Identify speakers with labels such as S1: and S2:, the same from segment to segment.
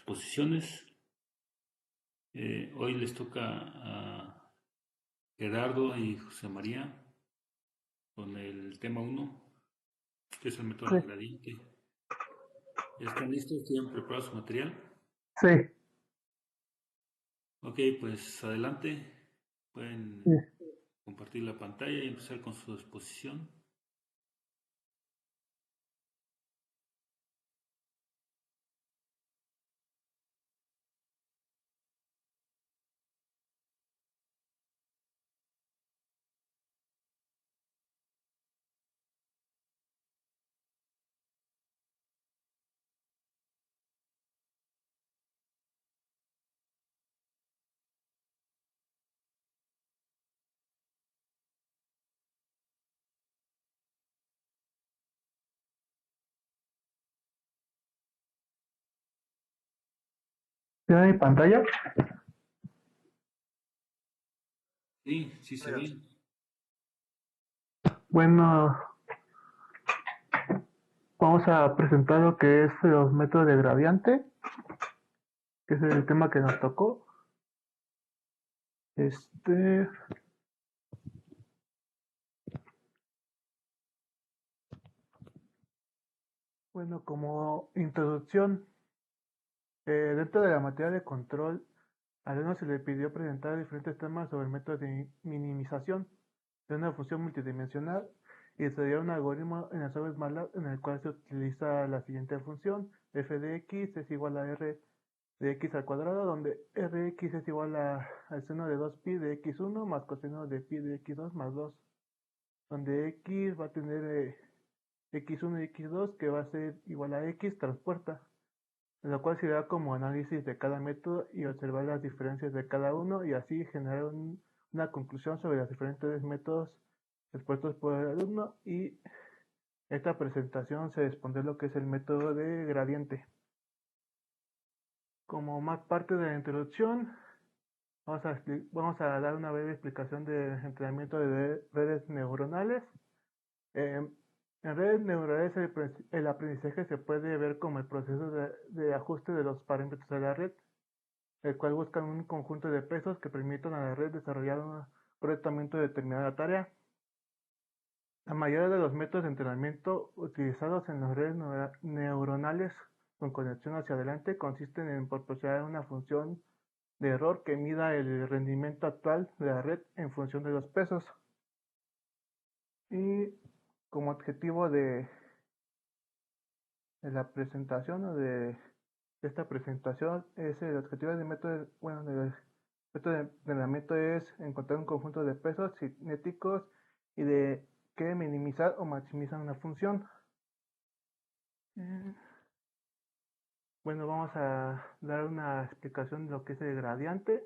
S1: exposiciones. Hoy les toca a Gerardo y José María con el tema uno, que es el método
S2: Sí,
S1: del gradiente. ¿Ya están listos? ¿Tienen preparado su material?
S2: sí,
S1: Ok, pues adelante.
S2: sí.
S1: Pueden compartir la pantalla y empezar con su exposición.
S2: ¿Tiene mi pantalla?
S1: Sí, sí se ve.
S2: Bueno, vamos a presentar lo que es los métodos de gradiente, que es el tema que nos tocó. Este, bueno, como introducción, dentro de la materia de control, a Leno se le pidió presentar diferentes temas sobre el método de minimización de una función multidimensional y estudiar un algoritmo en las redes MATLAB en el cual se utiliza la siguiente función: f de x es igual a r de x al cuadrado, donde Rx es igual al seno de 2pi de x1 más coseno de pi de x2 más 2, donde x va a tener x1 y x2 que va a ser igual a x transporta, lo cual se da como análisis de cada método y observar las diferencias de cada uno y así generar una conclusión sobre los diferentes métodos expuestos por el alumno. Y esta presentación se expone lo que es el método de gradiente. Como más parte de la introducción, vamos a dar una breve explicación del entrenamiento de redes neuronales. Eh, en redes neuronales el aprendizaje se puede ver como el proceso de ajuste de los parámetros de la red, el cual busca un conjunto de pesos que permitan a la red desarrollar correctamente determinada tarea. La mayoría de los métodos de entrenamiento utilizados en las redes neuronales con conexión hacia adelante consisten en proporcionar una función de error que mida el rendimiento actual de la red en función de los pesos. Y como objetivo de la presentación o de esta presentación es el objetivo del método, bueno, del método de entrenamiento es encontrar un conjunto de pesos cinéticos y de que minimizar o maximizar una función. Eh, Bueno, vamos a dar una explicación de lo que es el gradiente.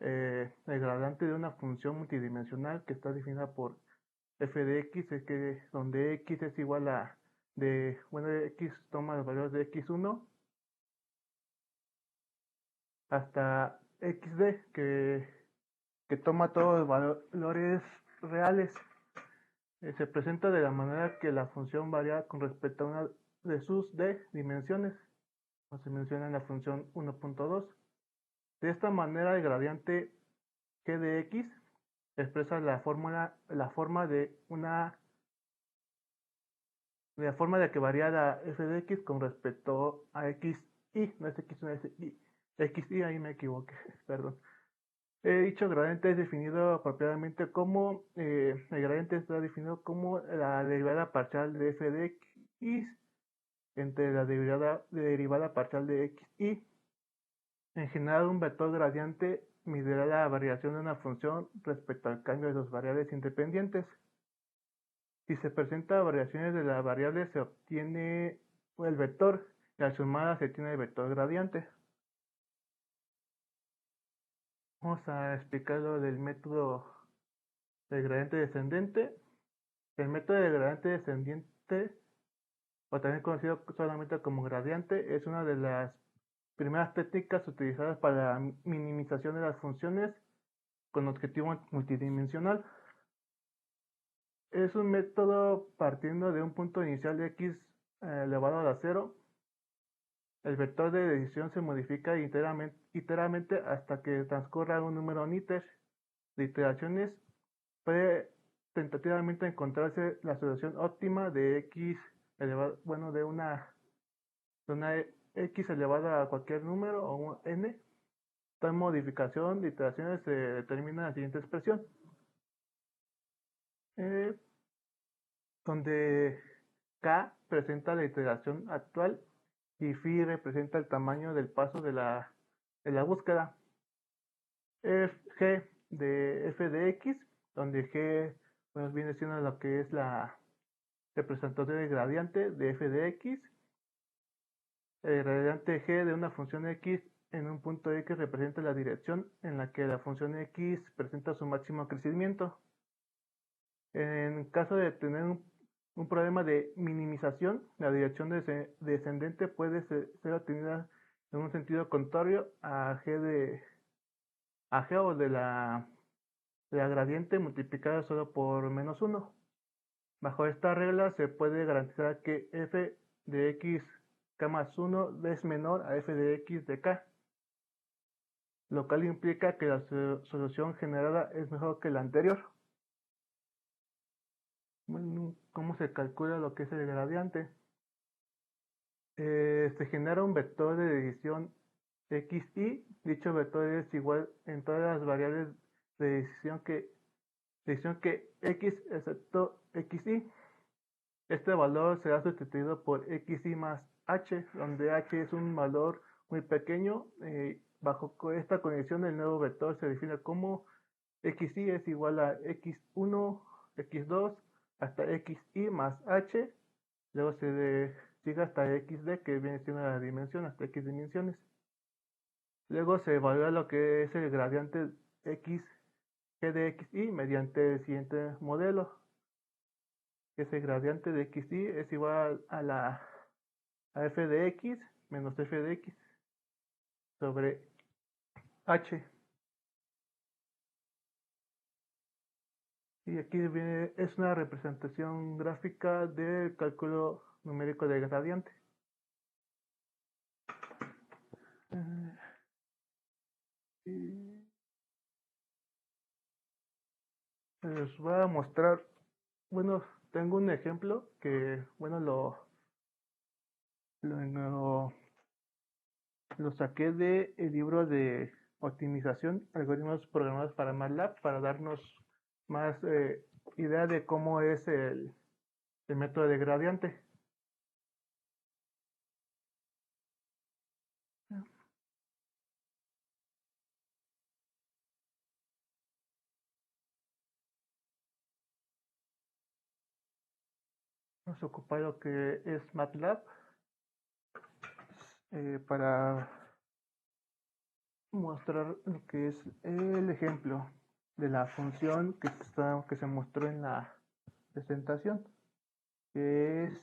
S2: El gradiente de una función multidimensional que está definida por f de x, es que donde x es igual a bueno, x toma los valores de x1 hasta xd, que toma todos los valores reales. Se presenta de la manera que la función varía con respecto a una de sus d dimensiones, como se menciona en la función 1.2. De esta manera, el gradiente g de x expresa la forma de la forma de que varía la f de x con respecto a xy, no es x, no es y, xy, ahí me equivoqué, perdón. Dicho gradiente es definido apropiadamente como, el gradiente está definido como la derivada parcial de f de x entre la derivada parcial de xy. En general, un vector gradiente medirá la variación de una función respecto al cambio de sus variables independientes. Si se presentan variaciones de la variable, se obtiene el vector y al sumarla se tiene el vector gradiente. Vamos a explicar lo del método del gradiente descendente. El método del gradiente descendiente, o también conocido solamente como gradiente, es una de las primeras técnicas utilizadas para la minimización de las funciones con objetivo multidimensional. Es un método partiendo de un punto inicial de x elevado a la cero El vector de decisión se modifica iteramente hasta que transcurra un número níter de iteraciones. Puede tentativamente encontrarse la solución óptima de x elevado, bueno, de una x elevada a cualquier número o un n. Tal modificación de iteraciones se determina en la siguiente expresión, eh, donde k presenta la iteración actual y phi representa el tamaño del paso de la búsqueda. G de f de x, donde g pues, viene siendo lo que es la representación del gradiente de f de x. El gradiente g de una función x en un punto x representa la dirección en la que la función x presenta su máximo crecimiento. En caso de tener un problema de minimización, la dirección descendente puede ser obtenida en un sentido contrario a g o de la gradiente multiplicada solo por menos 1. Bajo esta regla se puede garantizar que f de x k más 1 es menor a f de x de k, lo cual implica que la solución generada es mejor que la anterior. Bueno, ¿cómo se calcula lo que es el gradiente? Se genera un vector de decisión xy. Dicho vector es igual en todas las variables de decisión que x excepto xy. Este valor será sustituido por xy más h, donde h es un valor muy pequeño. Bajo esta condición, el nuevo vector se define como xy es igual a x1, x2, hasta xy más h. Luego se sigue hasta xd, que viene siendo la dimensión, hasta x dimensiones. Luego se evalúa lo que es el gradiente x g de xy mediante el siguiente modelo. Ese gradiente de xy es igual a f de x menos f de x sobre h. Y aquí viene, es una representación gráfica del cálculo numérico del gradiente. Y les voy a mostrar, bueno, tengo un ejemplo que, bueno, lo, lo saqué del libro de optimización, algoritmos programados para MATLAB, para darnos más idea de cómo es el método de gradiente. Vamos a ocupar lo que es MATLAB para mostrar lo que es el ejemplo de la función que se mostró en la presentación, que es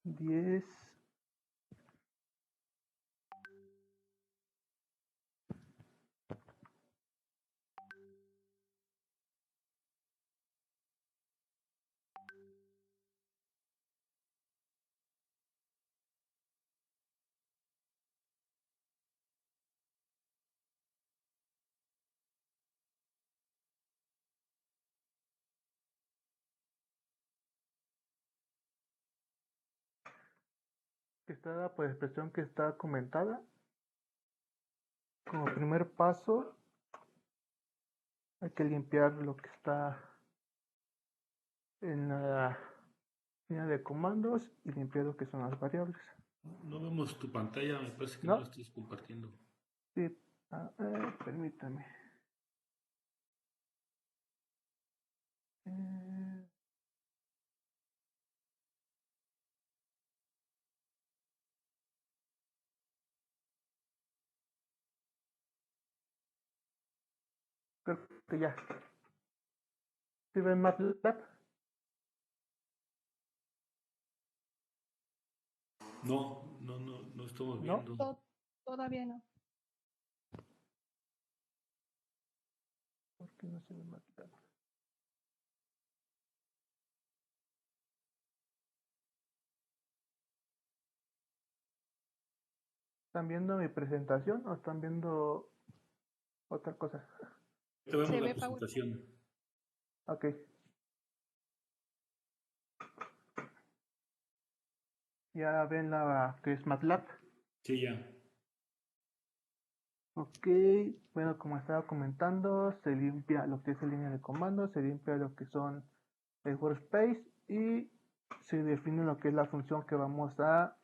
S2: 10. Que está por expresión que está comentada. Como primer paso, hay que limpiar lo que está en la línea de comandos y limpiar lo que son las variables.
S1: No vemos tu pantalla, me parece que no la
S2: ¿No?
S1: estás compartiendo.
S2: Sí, permítame. Eh, Creo que ya. ¿Sí ven MATLAB?
S1: No, no estamos
S2: ¿No?
S1: viendo.
S3: Todavía no.
S2: que no se ve MATLAB. ¿Están viendo mi presentación o están viendo otra cosa?
S1: Te vemos
S3: Se
S1: la
S3: ve
S1: presentación.
S2: Ok. Ya ven la que es MATLAB.
S1: Sí, ya.
S2: Ok, bueno, como estaba comentando, se limpia lo que es la línea de comando, se limpia lo que son el workspace y se define lo que es la función que vamos a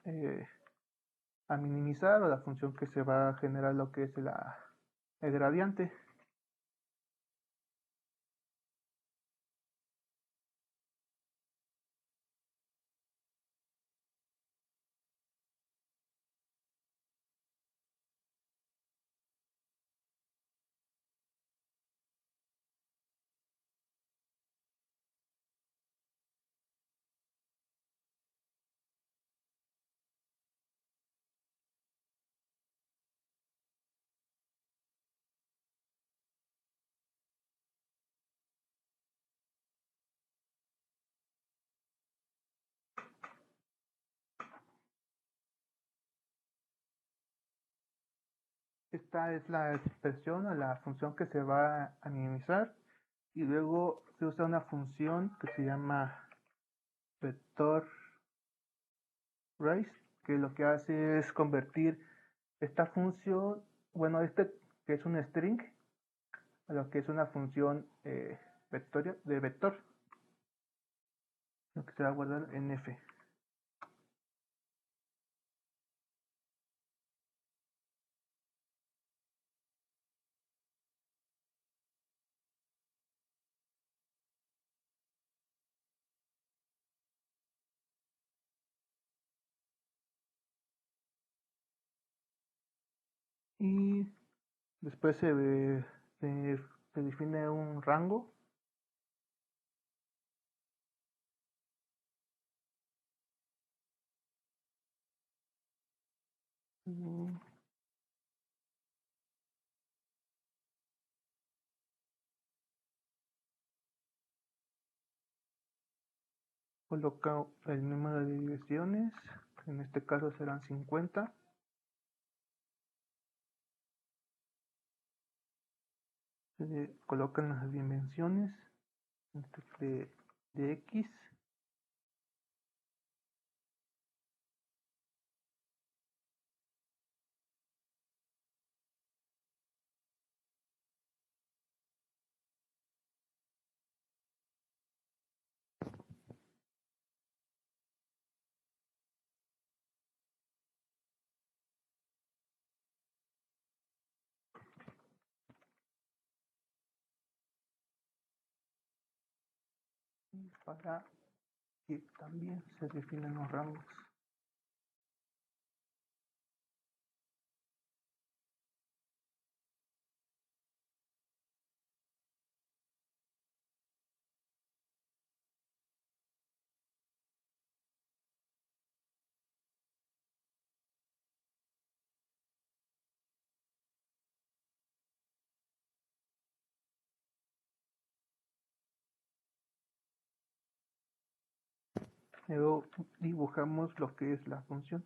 S2: minimizar o la función que se va a generar lo que es el gradiente. Esta es la expresión o la función que se va a minimizar y luego se usa una función que se llama vector raise, que lo que hace es convertir esta función, bueno, que es un string, a lo que es una función de vector, lo que se va a guardar en f. Y después se define un rango. Mm, Coloca el número de divisiones, en este caso serán 50. Se colocan las dimensiones de x. Para que también se definen los rangos. Luego dibujamos lo que es la función.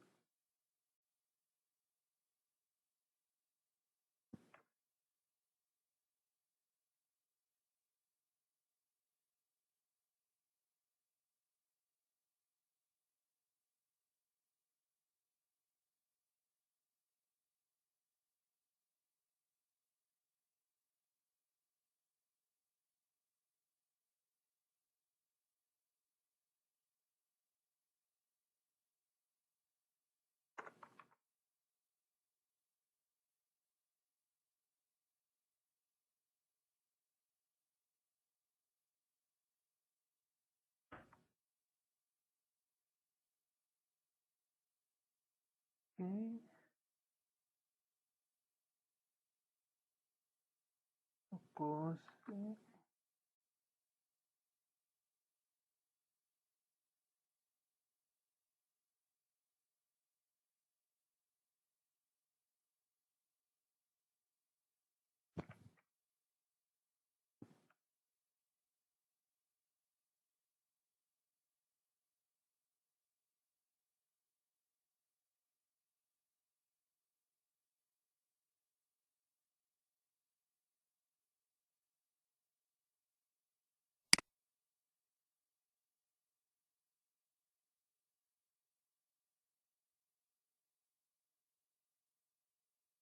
S2: Okay. Cos-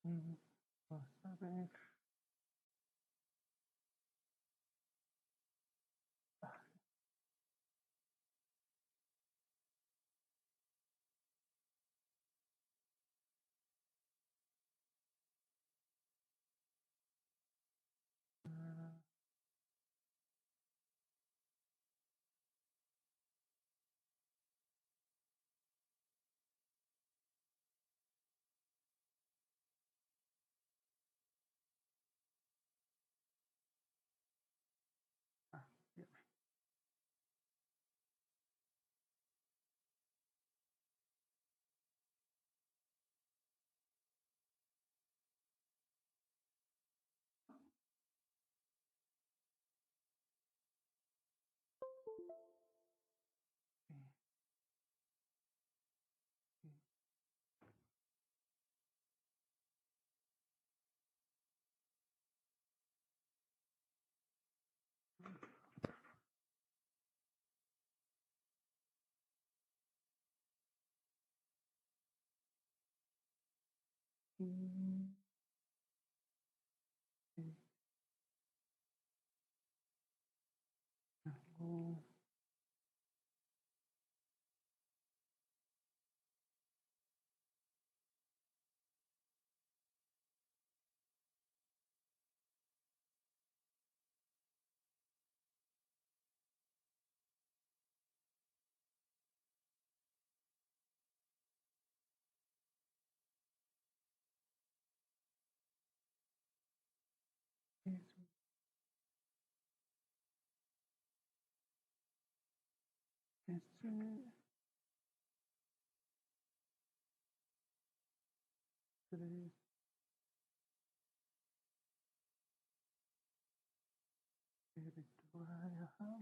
S2: Vamos a ver. Ya. Tres, virtual, ajá.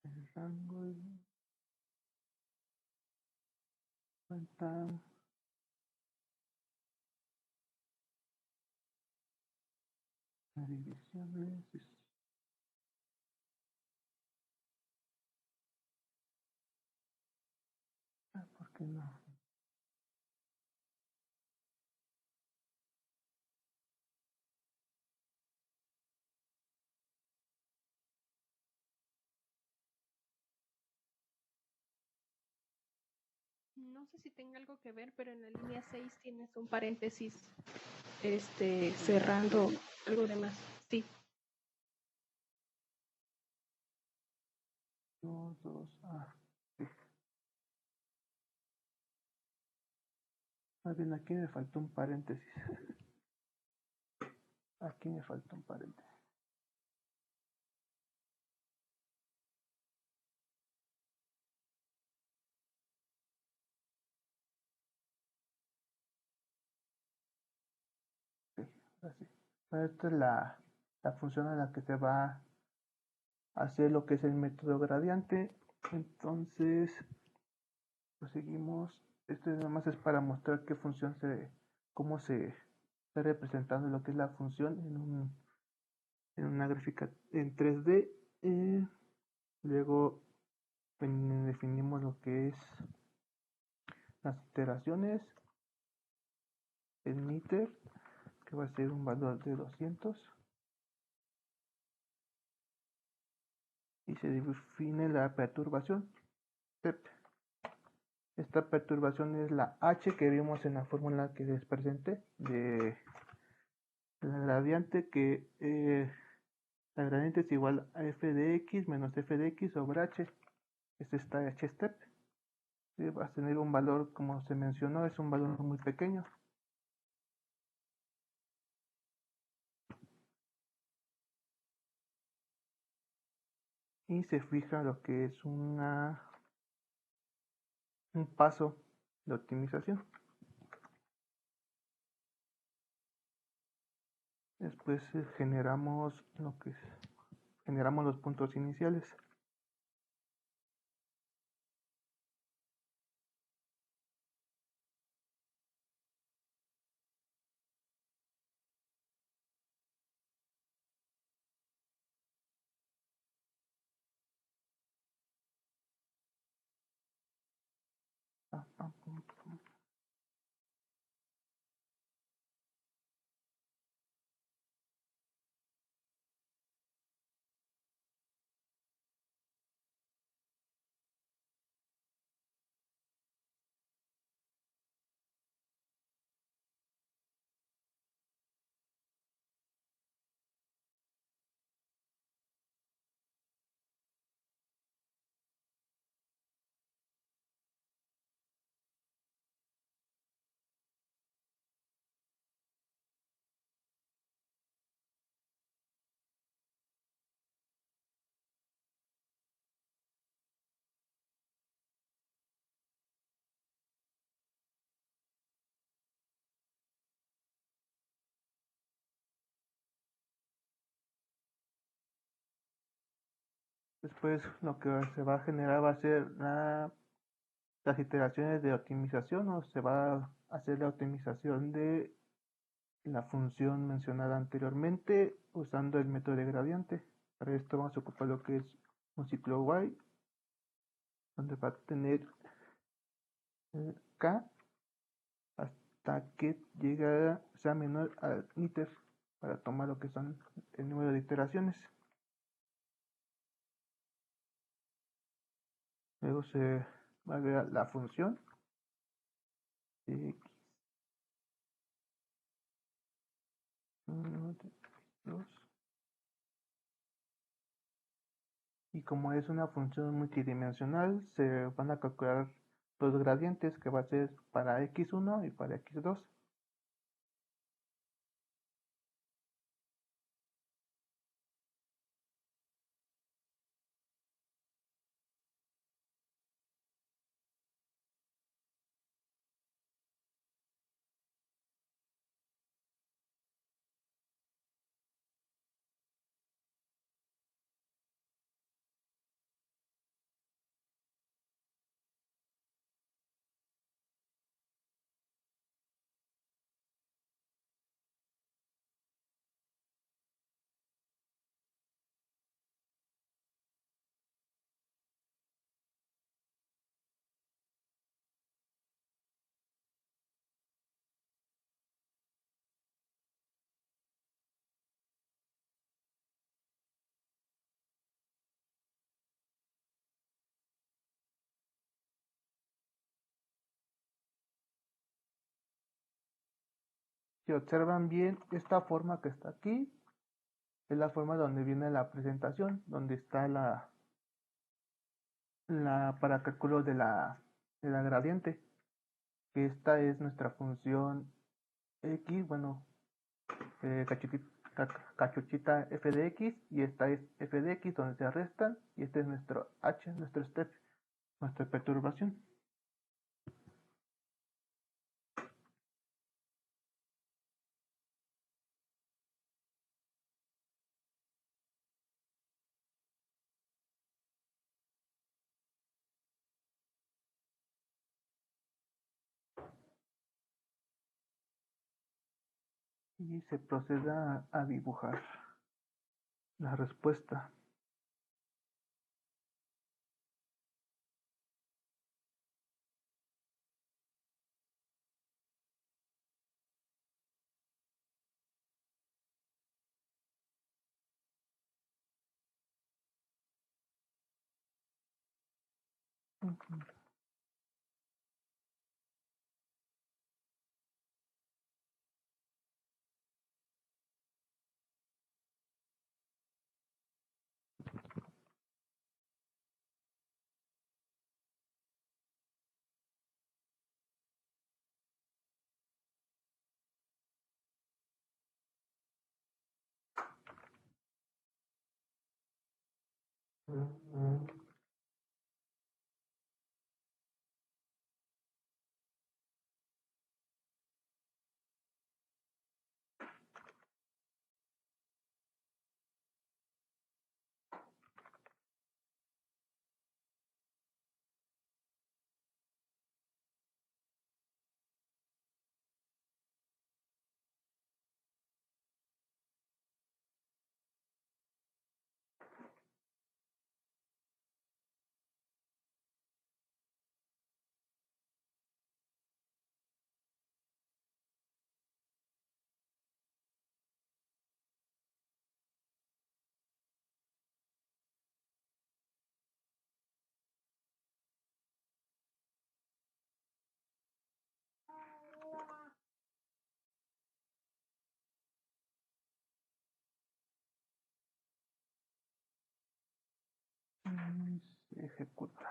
S2: El rango cuenta las divisiones. ¿Por qué no?
S3: No sé si tenga algo que ver, pero en la línea 6 tienes un paréntesis cerrando algo de más. Sí.
S2: 2, 2, sí. Más bien aquí me faltó un paréntesis. Aquí me faltó un paréntesis. Así. Esta es la función a la que se va a hacer lo que es el método gradiente. Entonces, proseguimos. Esto nada más es para mostrar qué función cómo se está representando lo que es la función en una gráfica en 3D. Luego definimos lo que es las iteraciones, el meter, que va a ser un valor de 200. Y se define la perturbación. Esta perturbación es la H que vimos en la fórmula que les presenté de la gradiente, que la gradiente es igual a f de x menos f de x sobre h. Es esta h step. Va a tener un valor, como se mencionó, es un valor muy pequeño. Y se fija lo que es un paso de optimización. Después generamos generamos los puntos iniciales. Después lo que se va a generar va a ser las iteraciones de optimización, o se va a hacer la optimización de la función mencionada anteriormente usando el método de gradiente. Para esto vamos a ocupar lo que es un ciclo while, donde va a tener k hasta que llegue sea menor al iter, para tomar lo que son el número de iteraciones. Luego se va a ver la función de x, 1, 2, y como es una función multidimensional, se van a calcular los gradientes, que va a ser para x1 y para x2. Si observan bien, esta forma que está aquí es la forma donde viene la presentación, donde está para cálculo de la gradiente. Esta es nuestra función x, bueno, cachuchita f de x, y esta es f de x donde se restan, y este es nuestro h, nuestro step, nuestra perturbación. Y se procede a dibujar la respuesta. Se ejecuta.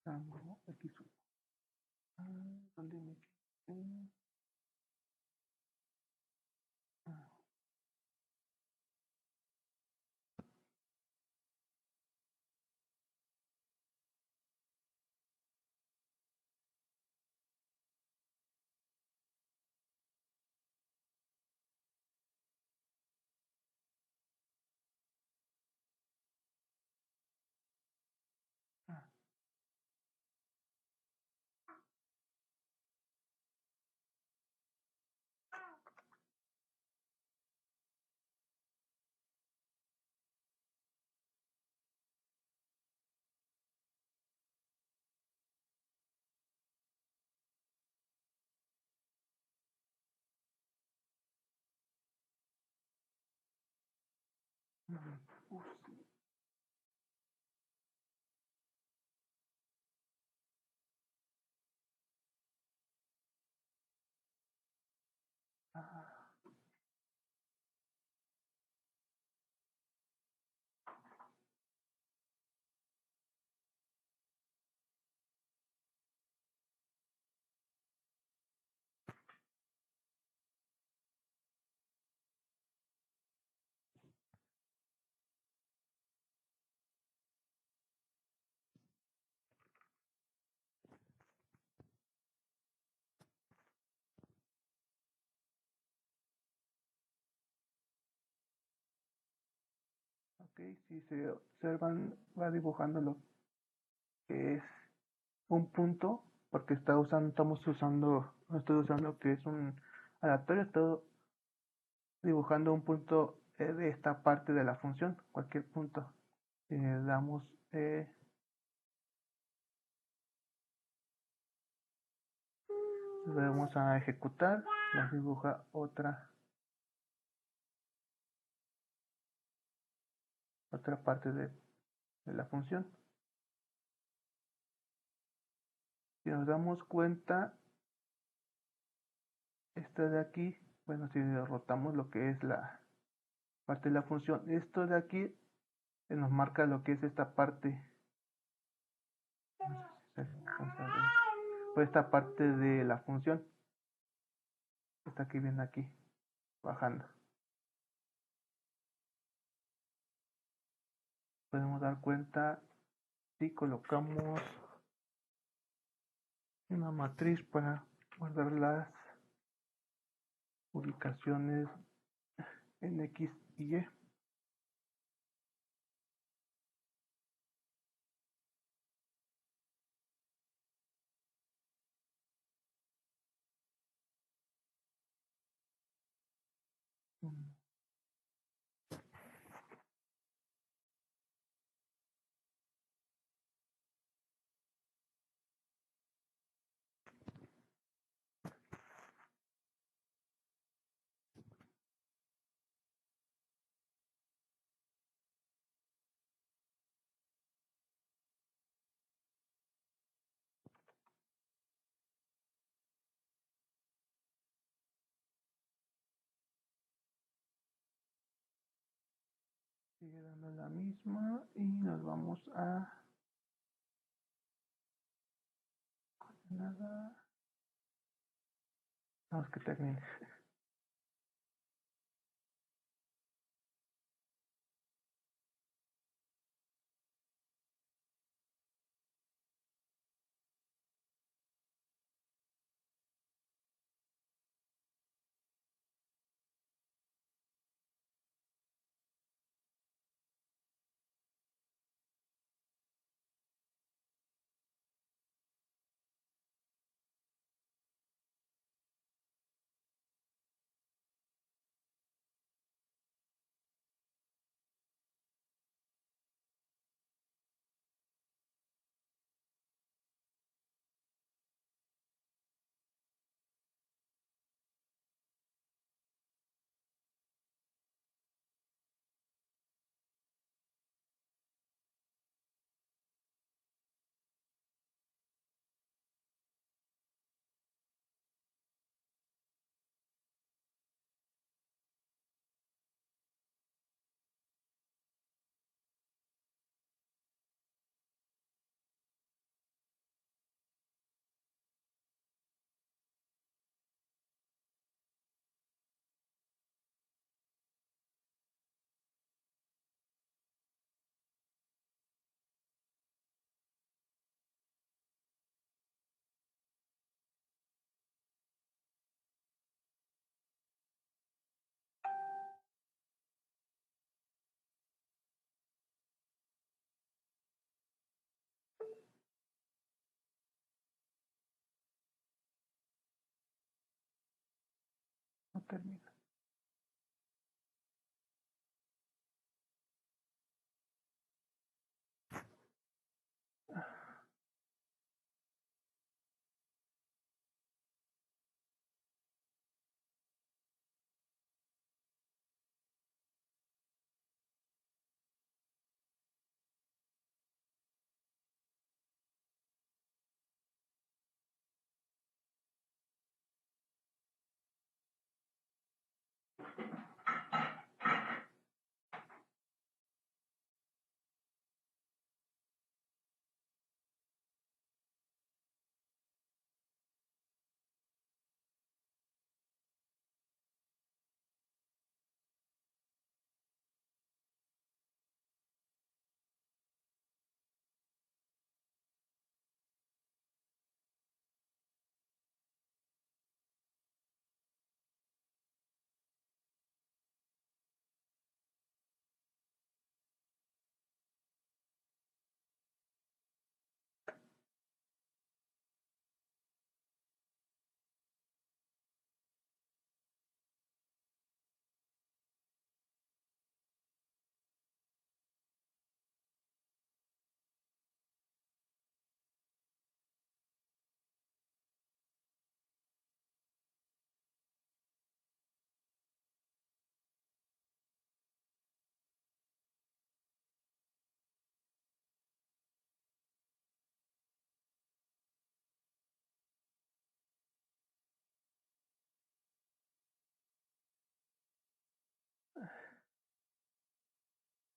S2: Rango x1. ¿Dónde me quedé? Ok, si se observan, va dibujando lo que es un punto, porque no estoy usando que es un aleatorio, estoy dibujando un punto de esta parte de la función, cualquier punto. Si le damos vamos a ejecutar, nos dibuja otra parte de la función. Si nos damos cuenta, esta de aquí, bueno, si derrotamos lo que es la parte de la función, esto de aquí nos marca lo que es esta parte, no sé si se alcanza a ver, pues esta parte de la función, esta que viene aquí, bajando. Podemos dar cuenta si colocamos una matriz para guardar las ubicaciones en X y Y. Sigue dando la misma y nos vamos a nada. Vamos que termine. No termina.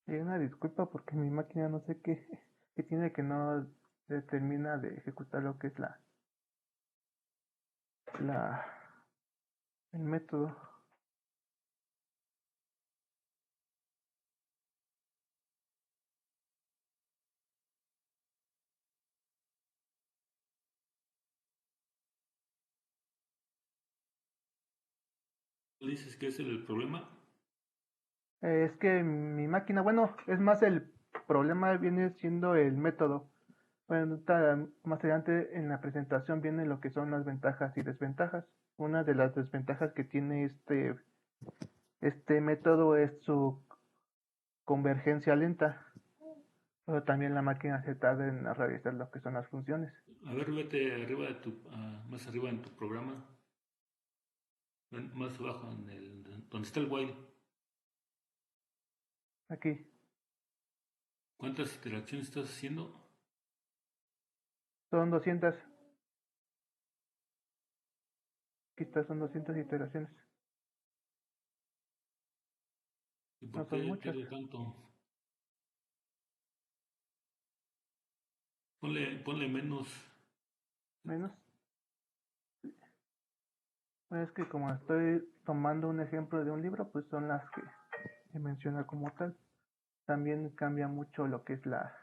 S2: Y una disculpa porque mi máquina no sé qué tiene que no termina de ejecutar lo que es la, el método.
S1: ¿Tú dices que ese es el problema?
S2: Es que mi máquina, bueno, es más el problema viene siendo el método. Bueno, más adelante en la presentación viene lo que son las ventajas y desventajas. Una de las desventajas que tiene este método es su convergencia lenta, pero también la máquina se tarda en realizar lo que son las funciones.
S1: A ver, vete arriba de más arriba en tu programa, más abajo donde está el while.
S2: Aquí
S1: ¿Cuántas iteraciones estás haciendo?
S2: son 200, son 200 iteraciones,
S1: ¿Y
S2: no
S1: por
S2: son
S1: qué
S2: muchas,
S1: pierde tanto? Ponle menos.
S2: menos. Bueno, es que como estoy tomando un ejemplo de un libro, pues son las que se menciona como tal. También cambia mucho lo que es la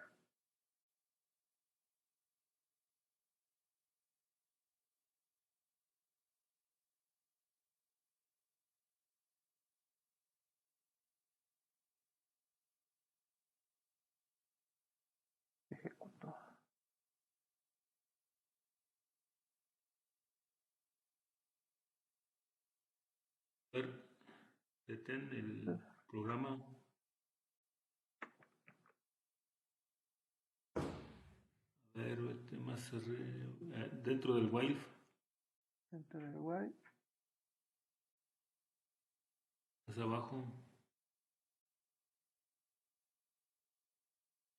S2: ejecuto.
S1: A ver, detén el programa. A ver, vete más dentro del while,
S2: Dentro del while,
S1: más abajo.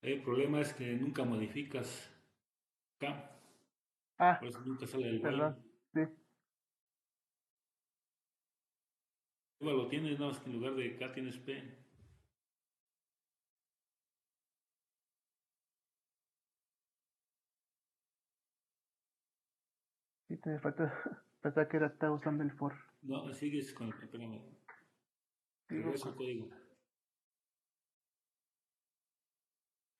S1: El problema es que nunca modificas K,
S2: ah,
S1: por eso nunca sale el while.
S2: perdón, sí,
S1: Igual lo tienes, nada más que en lugar de K tienes P.
S2: sí te falta, pensaba que está usando el for.
S1: No, sigues con el. Espérame,
S2: Digo,
S1: regreso al código.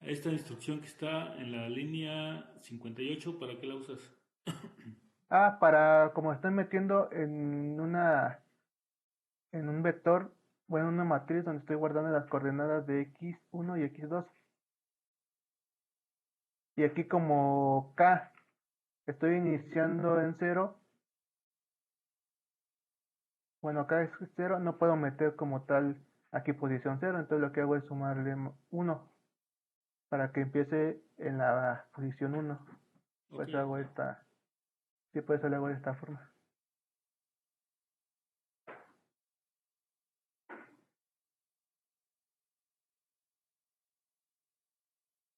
S1: Esta instrucción que está en la línea 58, ¿para qué la usas?
S2: para, como estoy metiendo en un vector, bueno, una matriz donde estoy guardando las coordenadas de x1 y x2. Y aquí como k estoy iniciando en 0, bueno, acá es 0, no puedo meter como tal aquí posición 0, entonces lo que hago es sumarle 1 para que empiece en la posición 1.
S1: Ok,
S2: Pues hago sí, por eso lo hago de esta forma.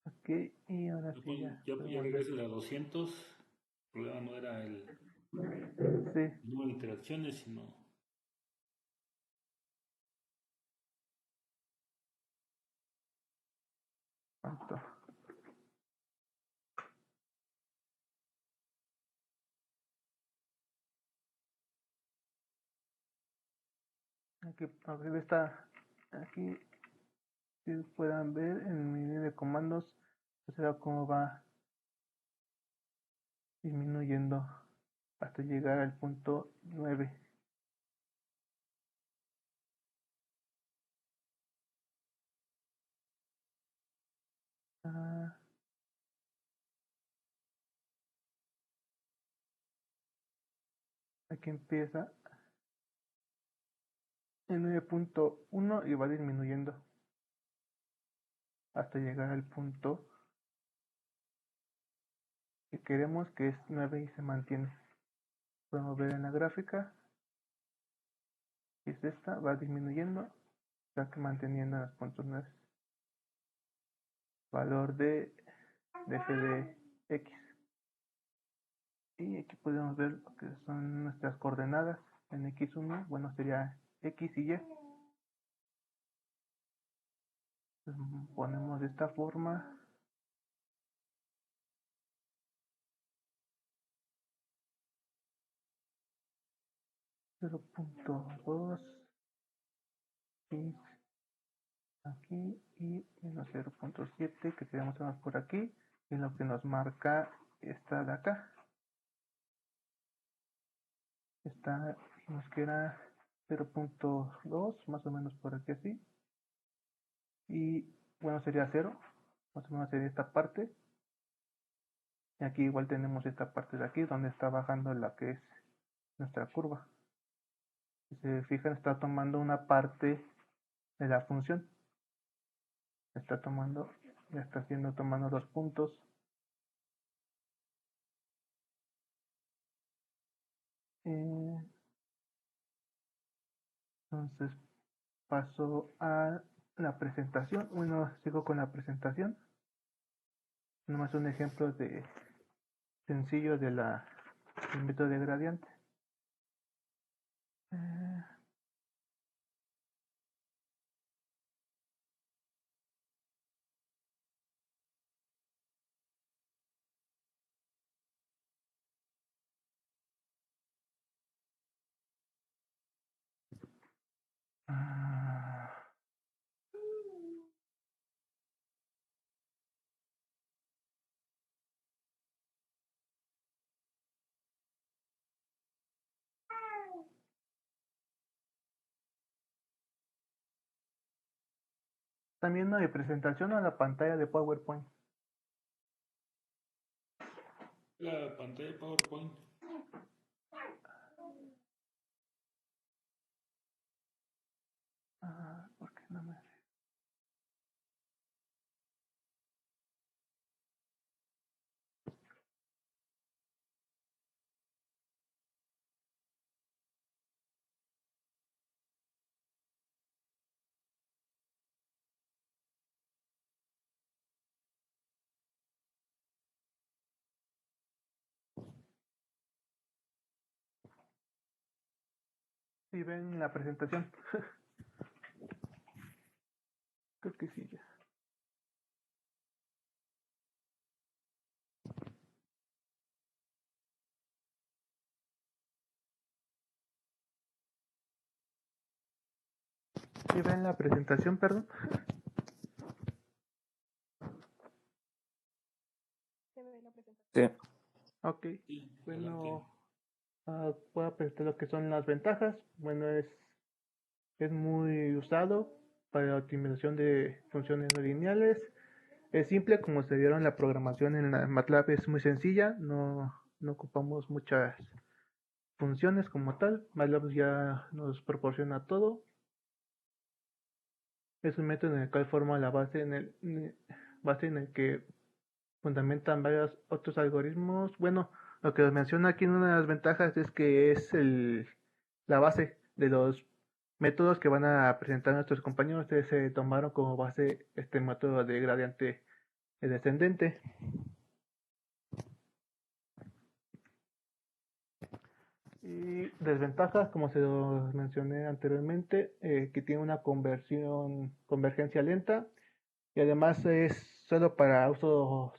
S2: Ok, y ahora sí ya
S1: ya
S2: podemos ver.
S1: regresé a 200. El problema no era el
S2: Sí,
S1: número de interacciones, sino.
S2: ¿cuánto? Aquí, aquí si puedan ver en mi línea de comandos, o sea, cómo va disminuyendo hasta llegar al punto 9. Ah, aquí empieza en 9.1 y va disminuyendo hasta llegar al punto que queremos, que es 9 y se mantiene. Podemos ver en la gráfica, es esta, va disminuyendo, está que manteniendo los puntos 9. Valor de f de x. Y aquí podemos ver lo que son nuestras coordenadas en x1, bueno, sería x y y. Ponemos de esta forma. Cero punto dos y aquí y menos 0.7 que tenemos más por aquí, y lo que nos marca esta de acá. Esta nos queda 0.2 más o menos por aquí así, y bueno, sería 0, más o menos sería esta parte, y aquí igual tenemos esta parte de aquí donde está bajando la que es nuestra curva. Si se fijan, está tomando una parte de la función, está tomando, ya está haciendo tomando 2 puntos. Entonces paso a la presentación. Bueno, sigo con la presentación. Nomás un ejemplo de sencillo del método de gradiente. También no de presentación a la pantalla de PowerPoint.
S1: La pantalla de PowerPoint.
S2: ¿Por qué no me... Si ven la presentación. Creo que sí ya. Si ven la presentación, perdón.
S3: Se ve la presentación.
S4: Sí.
S2: Ok.
S1: Sí,
S2: Bueno, voy a presentar lo que son las ventajas. Bueno, es muy usado para la optimización de funciones no lineales. Es simple, como se vieron, la programación en la MATLAB es muy sencilla, no ocupamos muchas funciones como tal. MATLAB ya nos proporciona todo. Es un método en el cual forma la base base en el que fundamentan varios otros algoritmos. Bueno, lo que os menciona aquí en una de las ventajas es que es la base de los métodos que van a presentar nuestros compañeros. Ustedes se tomaron como base este método de gradiente descendente. Y desventajas, como se los mencioné anteriormente, que tiene una convergencia lenta, y además es solo para usos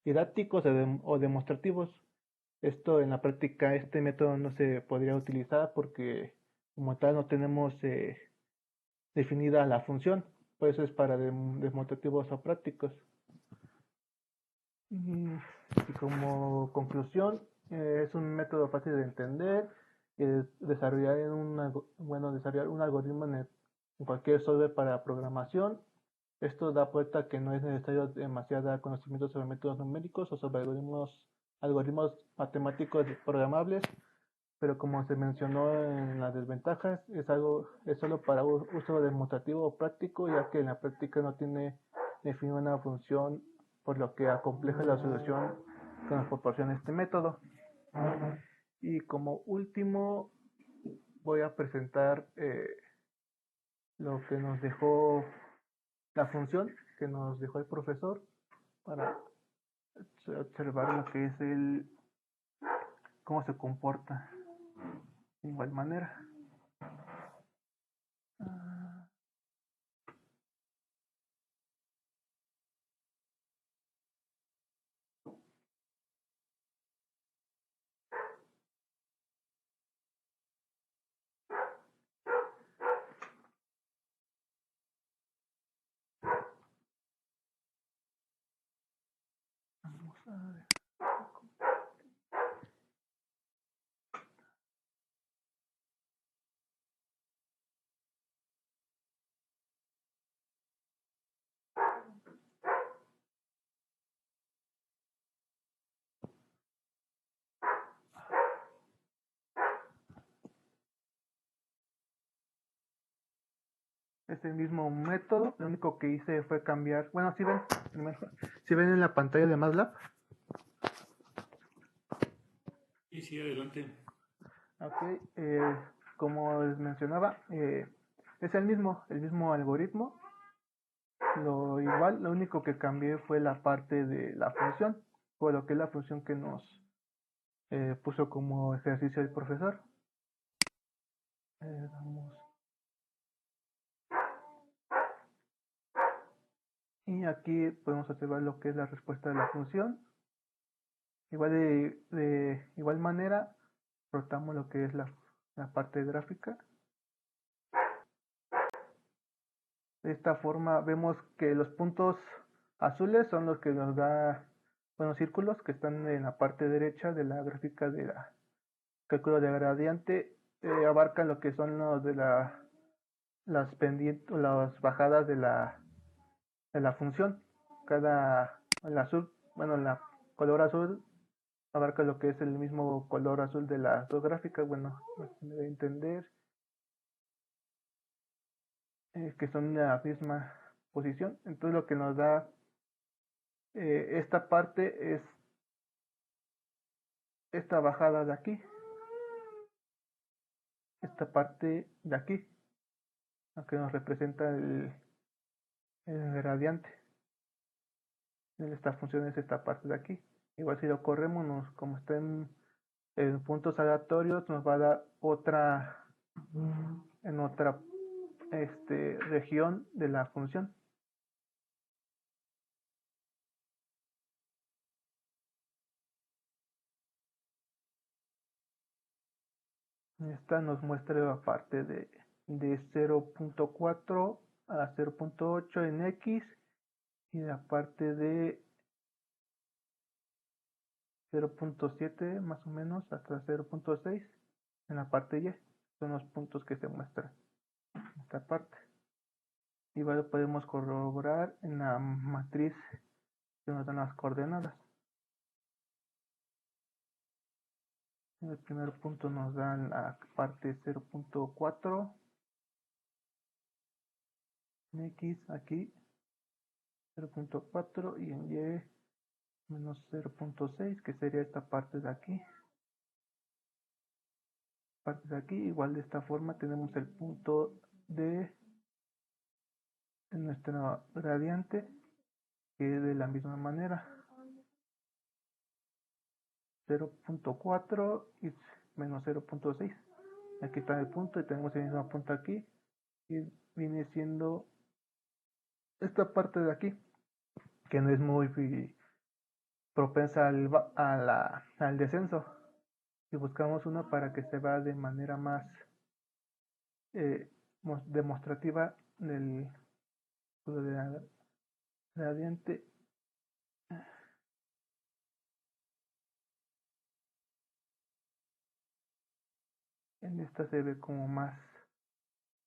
S2: didácticos o demostrativos. Esto en la práctica, este método no se podría utilizar porque como tal no tenemos definida la función, por eso es para demostrativos o prácticos. Y como conclusión, es un método fácil de entender y desarrollar desarrollar un algoritmo en cualquier software para programación. Esto da cuenta que no es necesario demasiado conocimiento sobre métodos numéricos o sobre algoritmos matemáticos programables, pero como se mencionó en las desventajas, es solo para uso demostrativo o práctico, ya que en la práctica no tiene definida una función, por lo que acompleja la solución que nos proporciona este método. Y como último, voy a presentar lo que nos dejó la función que nos dejó el profesor para observar lo que es cómo se comporta de igual manera. Es el mismo método, lo único que hice fue cambiar, bueno, si ven en la pantalla de MATLAB.
S1: Sí, adelante.
S2: Ok, como les mencionaba, es el mismo algoritmo. Lo único que cambié fue la parte de la función, o lo que es la función que nos puso como ejercicio el profesor. Vamos. Y aquí podemos observar lo que es la respuesta de la función. Igual de igual manera, rotamos lo que es la parte gráfica. De esta forma vemos que los puntos azules son los que nos da, bueno, círculos que están en la parte derecha de la gráfica de la cálculo de gradiente, abarcan lo que son los de las pendientes, las bajadas de la función. El azul, bueno, la color azul abarca lo que es el mismo color azul de las dos gráficas, bueno, me debe entender, que son de la misma posición. Entonces lo que nos da esta parte es esta bajada de aquí, esta parte de aquí, lo que nos representa el gradiente. Esta función es esta parte de aquí. Igual si lo corremos, como está en puntos aleatorios, nos va a dar en otra región de la función. Esta nos muestra la parte de 0.4 a 0.8 en X y la parte de 0.7 más o menos hasta 0.6 en la parte Y. Son los puntos que se muestran en esta parte. Igual podemos corroborar en la matriz que nos dan las coordenadas. En el primer punto nos dan la parte 0.4 en X aquí 0.4 y en Y menos 0.6, que sería esta parte de aquí. Igual de esta forma tenemos el punto de nuestro gradiente, que es de la misma manera 0.4 y menos 0.6. Aquí está el punto y tenemos el mismo punto aquí, y viene siendo esta parte de aquí, que no es muy propensa al descenso. Si buscamos uno para que se vea de manera más demostrativa del gradiente, en esta se ve como más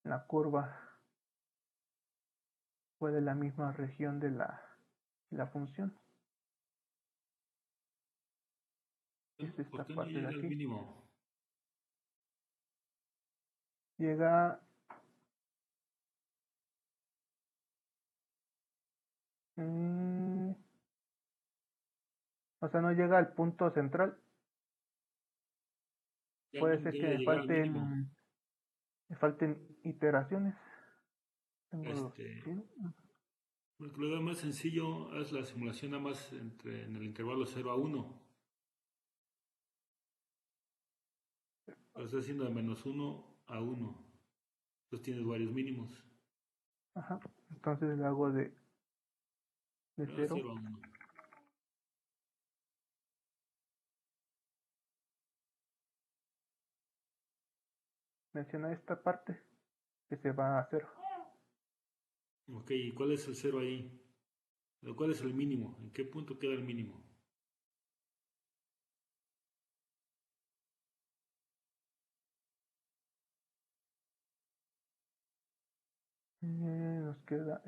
S2: la curva fue de la misma región de la función. Es esta
S1: ¿Por qué no
S2: parte de
S1: llega al
S2: aquí.
S1: mínimo?
S2: Llega o sea, no llega al punto central. Puede ser que
S1: Debe llegar al mínimo.
S2: me falten iteraciones. Tengo
S1: Este,
S2: ¿sí?
S1: Porque lo más sencillo es la simulación nada más en el intervalo 0 a 1. Lo estás haciendo de menos 1 a 1. Entonces tienes varios mínimos.
S2: Ajá. Entonces lo hago de 0.
S1: 0 a 1.
S2: Menciona esta parte que se va a 0.
S1: Ok, ¿y cuál es el 0 ahí? ¿Cuál es el mínimo? ¿En qué punto queda el mínimo?
S2: Nos queda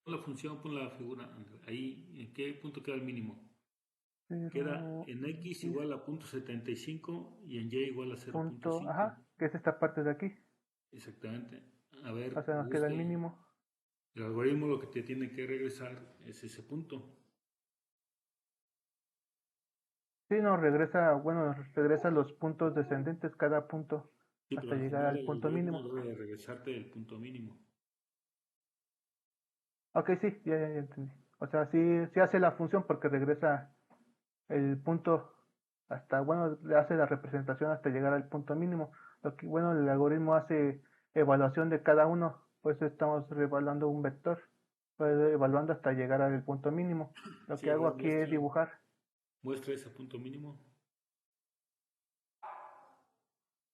S1: Pon la función, pon la figura. Ahí, ¿en qué punto queda el mínimo? Queda
S2: 0,
S1: en x igual a 0.75 y en y igual a
S2: punto,
S1: 0.5.
S2: ajá, que es esta parte de aquí.
S1: Exactamente. A ver,
S2: O sea, nos queda el
S1: busque.
S2: mínimo.
S1: El algoritmo lo que te tiene que regresar es ese punto.
S2: Sí, nos regresa, bueno, nos regresa los puntos descendentes, cada punto,
S1: Sí, pero
S2: hasta
S1: al
S2: llegar
S1: final
S2: al
S1: el
S2: punto
S1: algoritmo
S2: mínimo.
S1: debe regresarte el punto mínimo.
S2: Ok, sí, ya entendí. O sea, sí hace la función porque regresa el punto hasta, bueno, le hace la representación hasta llegar al punto mínimo. Lo que, bueno, el algoritmo hace evaluación de cada uno, pues estamos reevaluando un vector, pues evaluando hasta llegar al punto mínimo. Lo
S1: Sí,
S2: que
S1: a
S2: hago
S1: ver,
S2: aquí es dibujar
S1: muestra ese punto mínimo.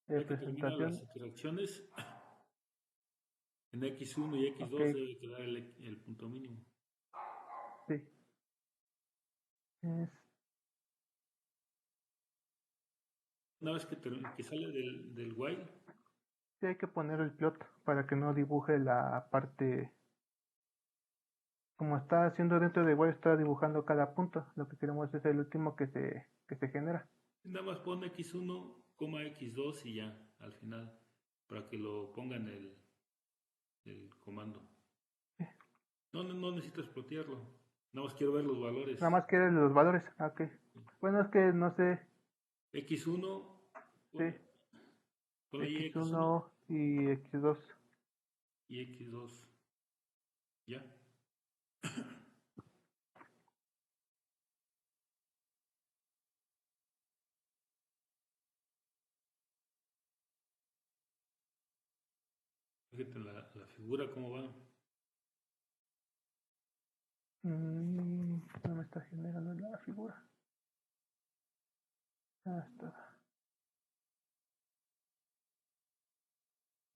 S1: Ya que termina las
S2: representación.
S1: interacciones, en x1 y
S2: Ok,
S1: x2 debe quedar el punto mínimo.
S2: sí. Es,
S1: Una vez que sale del while,
S2: sí, hay que poner el plot para que no dibuje la parte, como está haciendo dentro de while, está dibujando cada punto. Lo que queremos es el último que se genera.
S1: nada más pon x1, x2 y ya, al final, para que lo ponga en el comando. No necesitas plotearlo. Nada más quiero ver los valores.
S2: Nada más quiere los valores. Ok. Bueno, es que no sé.
S1: X1,
S2: Sí,
S1: ponle ahí X1
S2: X1 y X2.
S1: y X2. Ya. Fíjate la figura cómo va.
S2: No me está generando la figura. Ah, está.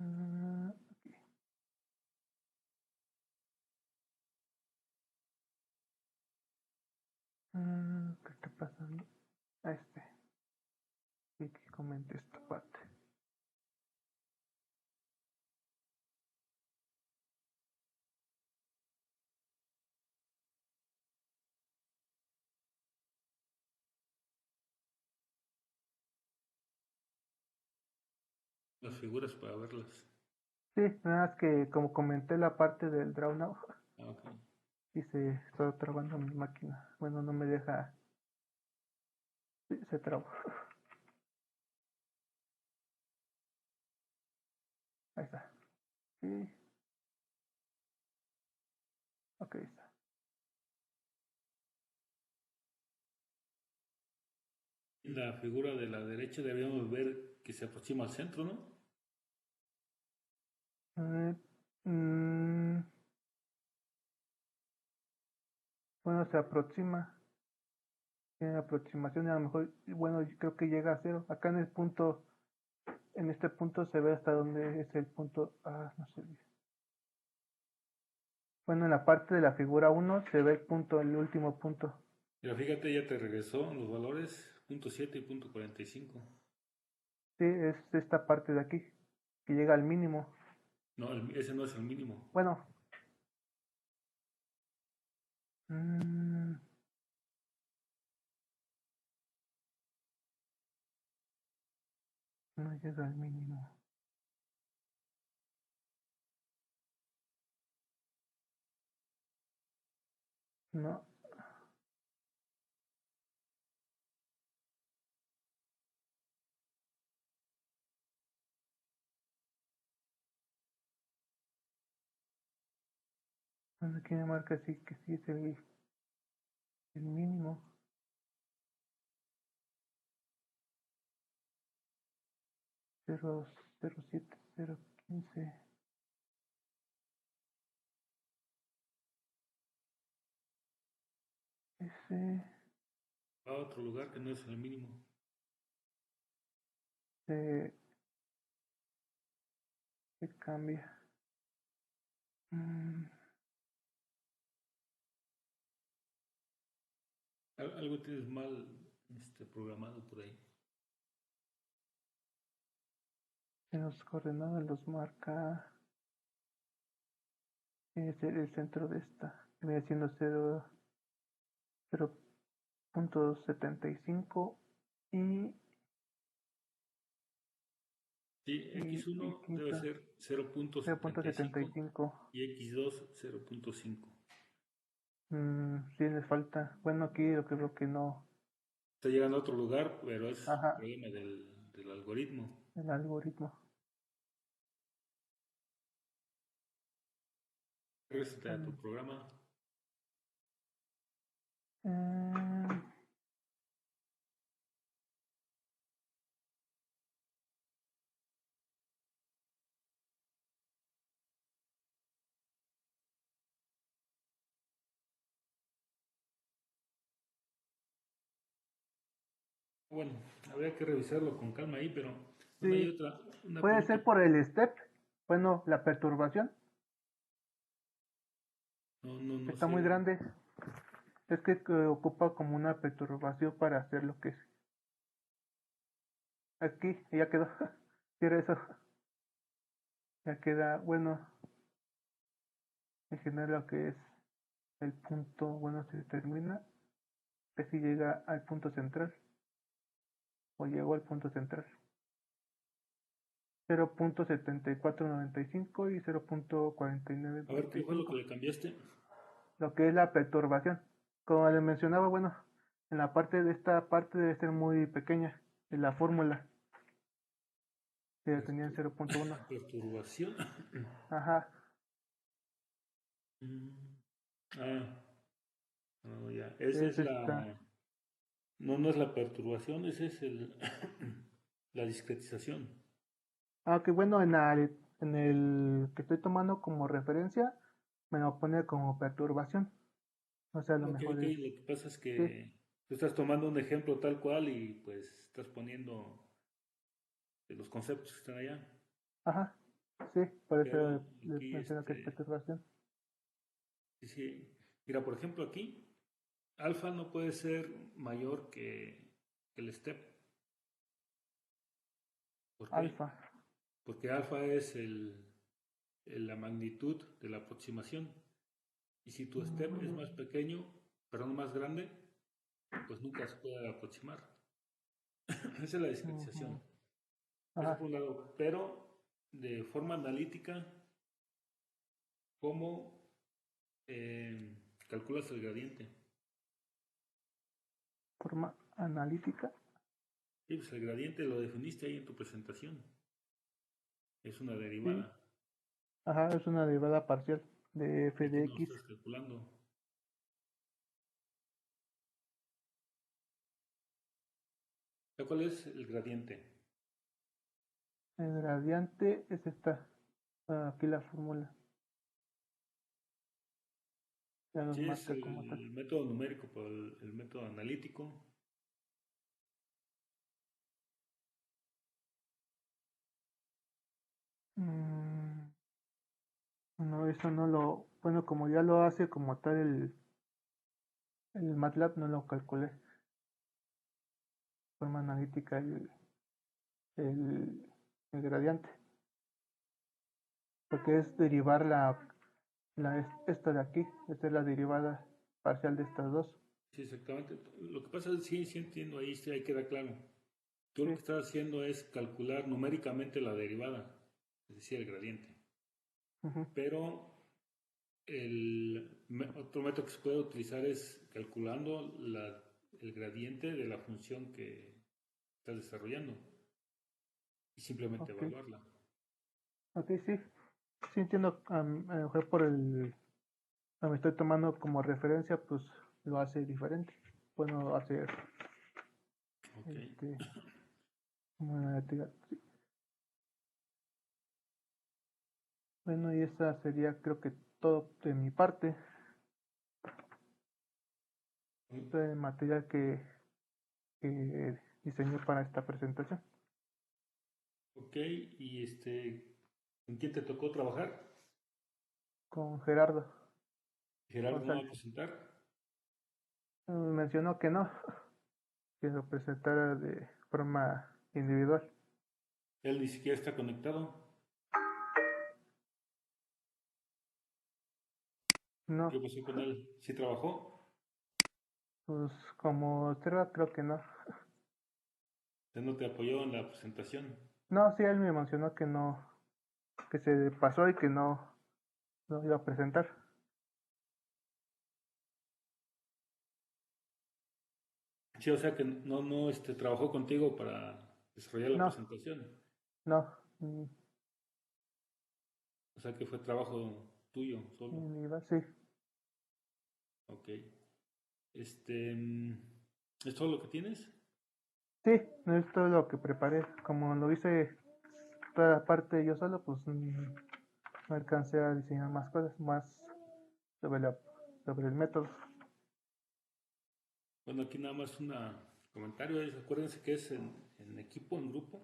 S2: Aquí. ¿Qué está pasando? A este. Y que comente esta parte.
S1: Las figuras para verlas.
S2: Sí, nada más que como comenté la parte del draw now
S1: Ah, ok.
S2: y se está trabando mi máquina. Bueno, no me deja. Sí, se trabó. Ahí está. Sí. Ok, está.
S1: La figura de la derecha deberíamos ver que se aproxima al centro, ¿no?
S2: Eh, mm, bueno, se aproxima. Tiene aproximación y a lo mejor, bueno, yo creo que llega a cero. Acá en el punto, en este punto se ve hasta dónde es el punto. Ah, no sé. Bueno, en la parte de la figura uno se ve el punto, el último punto.
S1: Mira, fíjate, ya te regresó los valores, punto 7 y punto 45.
S2: Sí, es esta parte de aquí, que llega al mínimo.
S1: No, ese no es el mínimo.
S2: Bueno, mm, no llega al mínimo. No, bueno, aquí me marca así que sí es el mínimo. 0, 0,7, 0,15. Ese
S1: Va a otro lugar que no es el mínimo.
S2: se, se cambia. Mm,
S1: Algo tienes mal programado por ahí.
S2: En las coordenadas los marca el centro de esta. Viene siendo 0.75 y,
S1: Sí,
S2: y
S1: X1 debe
S2: quinta
S1: ser 0.75
S2: 0.75.
S1: y X2 0.5.
S2: Sí les falta. Bueno, aquí lo que veo que no.
S1: Está llegando a otro lugar, pero es
S2: Ajá,
S1: problema del algoritmo.
S2: el algoritmo.
S1: Regrésate a tu
S2: Mm,
S1: programa.
S2: eh,
S1: Bueno, habría que revisarlo con calma ahí, pero bueno, hay
S2: sí,
S1: otra, una
S2: puede
S1: pregunta.
S2: ser por el step. Bueno, la perturbación
S1: No
S2: está muy
S1: sé.
S2: grande. Es que ocupa como una perturbación para hacer lo que es. Aquí, ya quedó. Quiero eso. Ya queda, bueno, en general lo que es el punto, bueno, se determina que si llega al punto central o llegó al punto central. 0.7495 y
S1: A ver, ¿qué fue lo que
S2: 0.4995.
S1: le cambiaste?
S2: Lo que es la perturbación. Como le mencionaba, bueno, en la parte de esta parte debe ser muy pequeña, en la fórmula, que tenía en 0.1.
S1: Perturbación.
S2: Ajá,
S1: Mm, Ah, no, ya. Esa
S2: es
S1: es
S2: esta.
S1: la. No es la perturbación, ese es la discretización.
S2: Aunque bueno, en el que estoy tomando como referencia, me lo pone como perturbación. O sea, a lo
S1: Ok,
S2: mejor
S1: ok.
S2: es,
S1: Lo que pasa es
S2: sí,
S1: que tú estás tomando un ejemplo tal cual y pues estás poniendo los conceptos que están allá.
S2: ajá, sí, por eso
S1: Pero
S2: le
S1: aquí,
S2: menciono que es perturbación.
S1: sí, sí. Mira, por ejemplo, aquí, alfa no puede ser mayor que el step. ¿Por qué?
S2: Alfa.
S1: Porque alfa es la magnitud de la aproximación. Y si tu step es más
S2: Mm,
S1: pequeño, perdón, más grande, pues nunca se puede aproximar. Esa es la discretización.
S2: ujú,
S1: Eso
S2: ajá,
S1: por un lado. Pero de forma analítica, ¿cómo calculas el gradiente?
S2: forma analítica.
S1: Sí, pues el gradiente lo definiste ahí en tu presentación. Es una
S2: Sí,
S1: derivada.
S2: ajá, es una derivada parcial de f
S1: Aquí
S2: de
S1: no lo
S2: x.
S1: estás calculando. ¿Cuál es el gradiente?
S2: El gradiente es esta. Aquí la fórmula. Ya los
S1: Sí, es
S2: marca como tal.
S1: el método numérico, pero el método analítico.
S2: Mm, no, eso no lo. Bueno, como ya lo hace como tal el MATLAB, no lo calculé. Forma analítica el, el gradiente. Porque es derivar esta de aquí. Esta es la derivada parcial de estas dos.
S1: Sí, exactamente. Lo que pasa es que sí, sí entiendo ahí, sí, ahí queda claro. Tú lo
S2: Sí.
S1: que estás haciendo es calcular numéricamente la derivada, es decir, el gradiente.
S2: Ujú,
S1: Pero otro método que se puede utilizar es calculando el gradiente de la función que estás desarrollando y simplemente
S2: ok.
S1: evaluarla.
S2: Ok, sí. Sí entiendo. A lo mejor por me estoy tomando como referencia, pues lo hace diferente. Bueno, hacer
S1: Ok.
S2: este, como una sí. Bueno, y esa sería creo que todo de mi parte. Todo el material que diseñé para esta presentación.
S1: Ok, y ¿con quién te tocó trabajar?
S2: Con Gerardo
S1: Gerardo no va a
S2: González.
S1: presentar.
S2: Mencionó que no, que lo presentara de forma individual.
S1: Él ni siquiera está conectado.
S2: No,
S1: ¿Qué pasó con él? ¿Sí trabajó?
S2: pues como observa, creo que no.
S1: ¿Él no te apoyó en la presentación?
S2: No, sí, él me mencionó que no, que se pasó y que no iba a presentar.
S1: Sí, o sea que no trabajó contigo para desarrollar la
S2: No,
S1: presentación.
S2: no, mm,
S1: O sea que fue trabajo tuyo solo.
S2: sí,
S1: Ok. Este, mm, ¿Es todo lo que tienes?
S2: sí, no es todo lo que preparé. Como lo hice toda la parte yo solo, pues no alcancé a diseñar más cosas, más sobre sobre el método.
S1: Bueno, aquí nada más un comentario. Acuérdense que es en equipo, en grupo.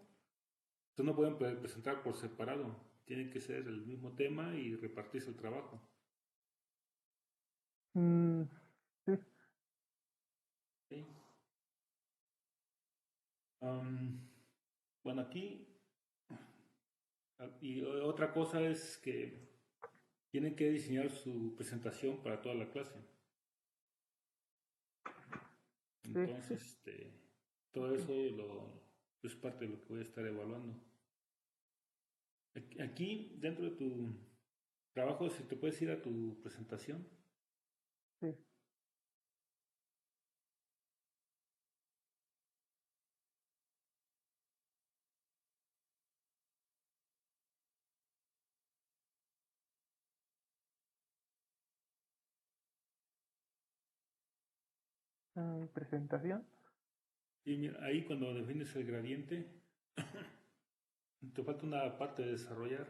S1: Entonces no pueden presentar por separado. Tiene que ser el mismo tema y repartirse el trabajo.
S2: Mm, sí,
S1: ¿Ok? Am, bueno, aquí, y otra cosa es que tienen que diseñar su presentación para toda la clase.
S2: sí,
S1: Entonces, todo eso es parte de lo que voy a estar evaluando. Aquí, dentro de tu trabajo, si te puedes ir a tu presentación.
S2: sí. Presentación.
S1: Y mira, ahí cuando defines el gradiente, te falta una parte de desarrollar.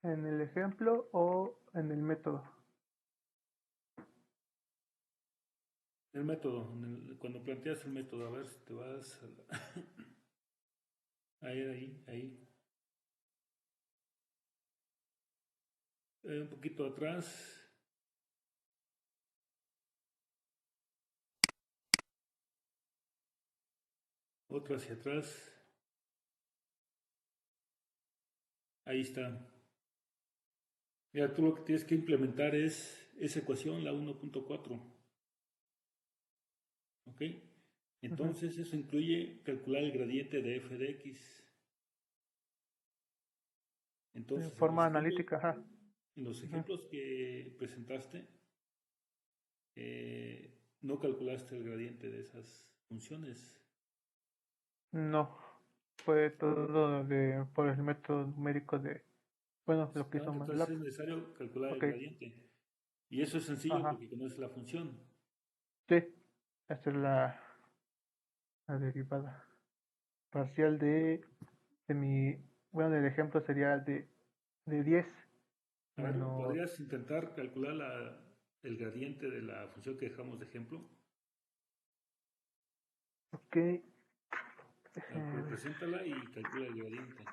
S2: ¿En el ejemplo o en el método?
S1: El método, cuando planteas el método, a ver si te vas ahí. Un poquito atrás. Otro hacia atrás. Ahí está. Mira, tú lo que tienes que implementar es esa ecuación, la 1.4. ¿Ok?
S2: Ujú.
S1: Entonces eso incluye calcular el gradiente de f de x.
S2: De
S1: Entonces
S2: forma analítica, ajá.
S1: en los
S2: Ujú.
S1: ejemplos que presentaste, no calculaste el gradiente de esas funciones.
S2: No, fue todo por el método numérico de, bueno, lo que hizo
S1: Exactamente, entonces
S2: MATLAB.
S1: es necesario calcular el
S2: Ok,
S1: gradiente. Y eso es sencillo
S2: ajá.
S1: porque conoces la función.
S2: Sí, esta es la derivada parcial de mi, bueno, el ejemplo sería de 10
S1: A ver,
S2: menos,
S1: ¿podrías intentar calcular el gradiente de la función que dejamos de ejemplo?
S2: ok, déjenme ver.
S1: Preséntala y calcula el gradiente.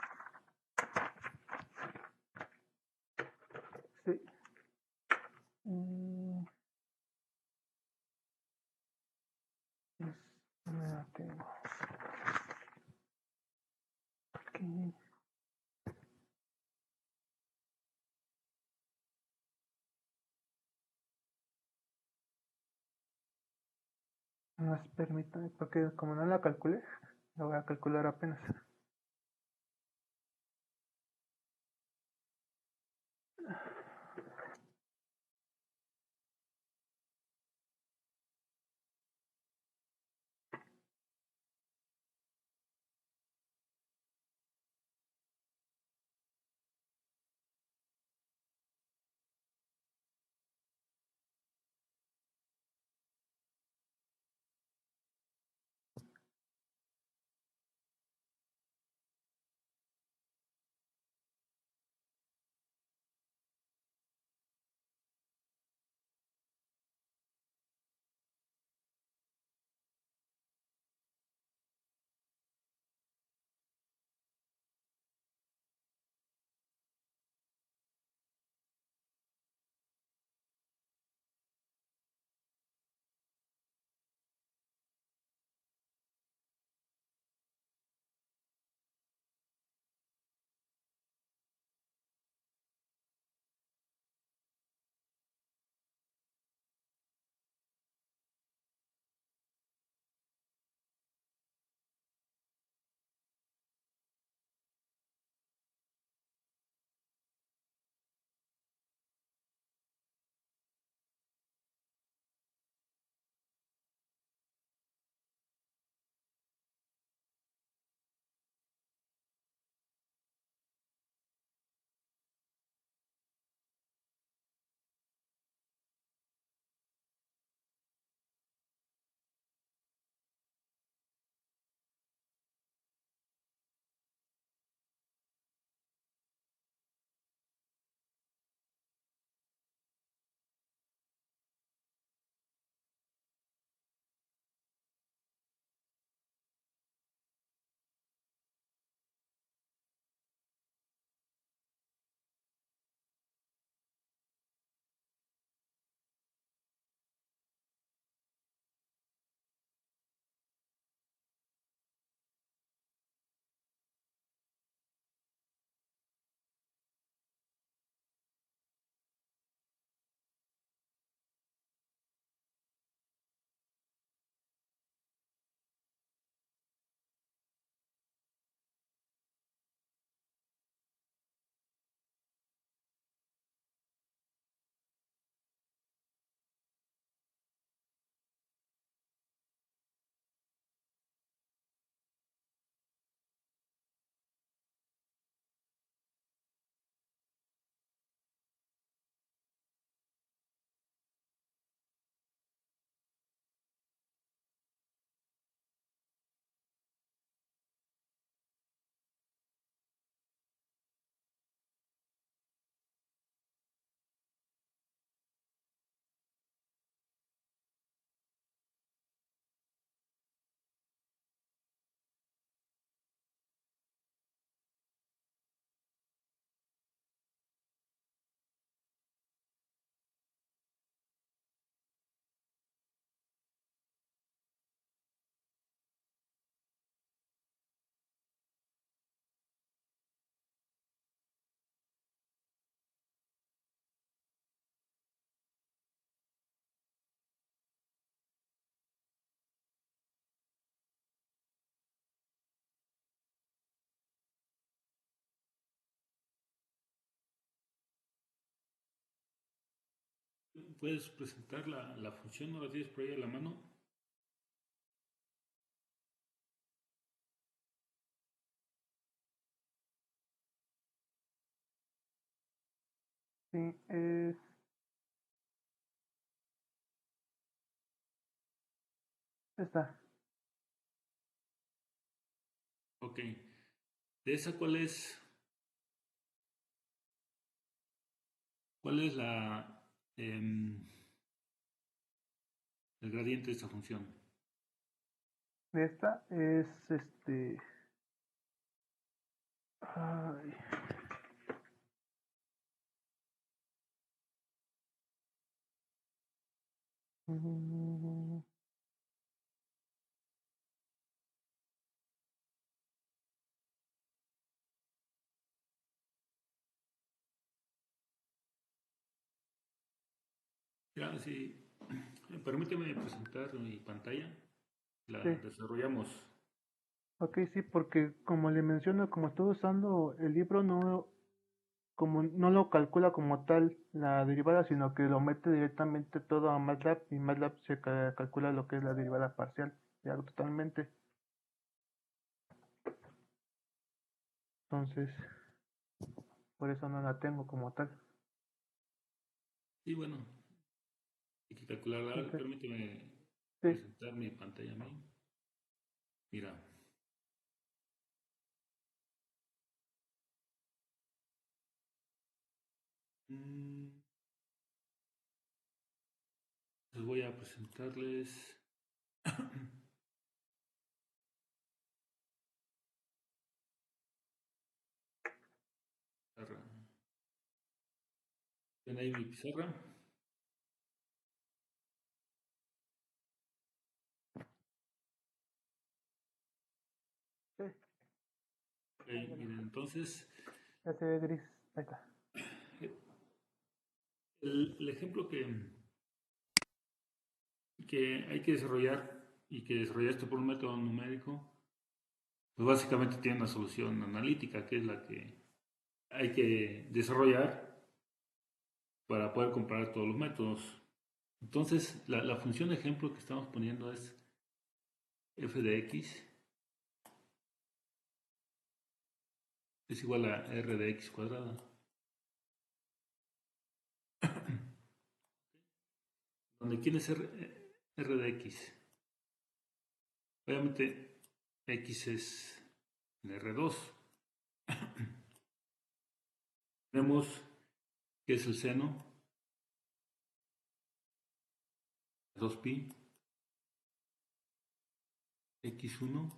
S2: Sí, mm, no la tengo aquí. Más permítame, porque como no la calculé, la voy a calcular apenas.
S1: puedes presentar la función? ¿No la tienes por ahí a la mano?
S2: Sí, es... Esta.
S1: Ok. ¿De esa cuál es el gradiente de esta función?
S2: Esta es Ay. Mm,
S1: Ya, sí. Permíteme presentar mi pantalla. La
S2: sí.
S1: desarrollamos.
S2: Ok, sí, porque como le menciono, como estoy usando el libro, no, como no lo calcula como tal la derivada, sino que lo mete directamente todo a MATLAB y MATLAB se calcula lo que es la derivada parcial, ya totalmente. Entonces, por eso no la tengo como tal.
S1: Y bueno, hay que calcularla. A ver,
S2: Entonces,
S1: permíteme
S2: sí,
S1: presentar mi pantalla a mí. Mira. Mm, Les voy a presentarles. Pizarra. ¿Ven ahí mi pizarra?
S2: sí,
S1: Ok, miren, entonces,
S2: ya se ve gris. Ahí está.
S1: el ejemplo que hay que desarrollar y que desarrollaste por un método numérico, pues básicamente tiene una solución analítica, que es la que hay que desarrollar para poder comparar todos los métodos. Entonces, la función ejemplo que estamos poniendo es f de x es igual a r de x cuadrada, donde quién es r de x. Obviamente, x es en R2. Tenemos que es el seno, 2pi, x1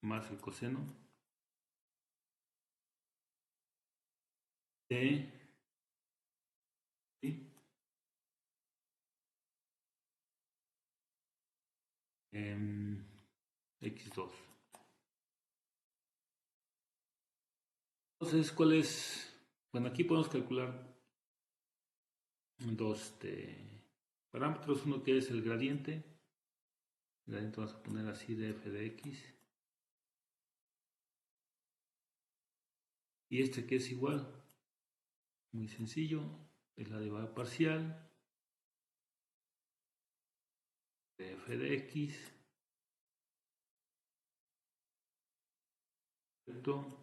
S1: más el coseno de pi, x2. Entonces, ¿cuál es? Bueno, aquí podemos calcular dos parámetros. Uno que es el gradiente. El gradiente vamos a poner así de f de x. Y este que es igual, muy sencillo, es la derivada parcial de f de x, ¿cierto?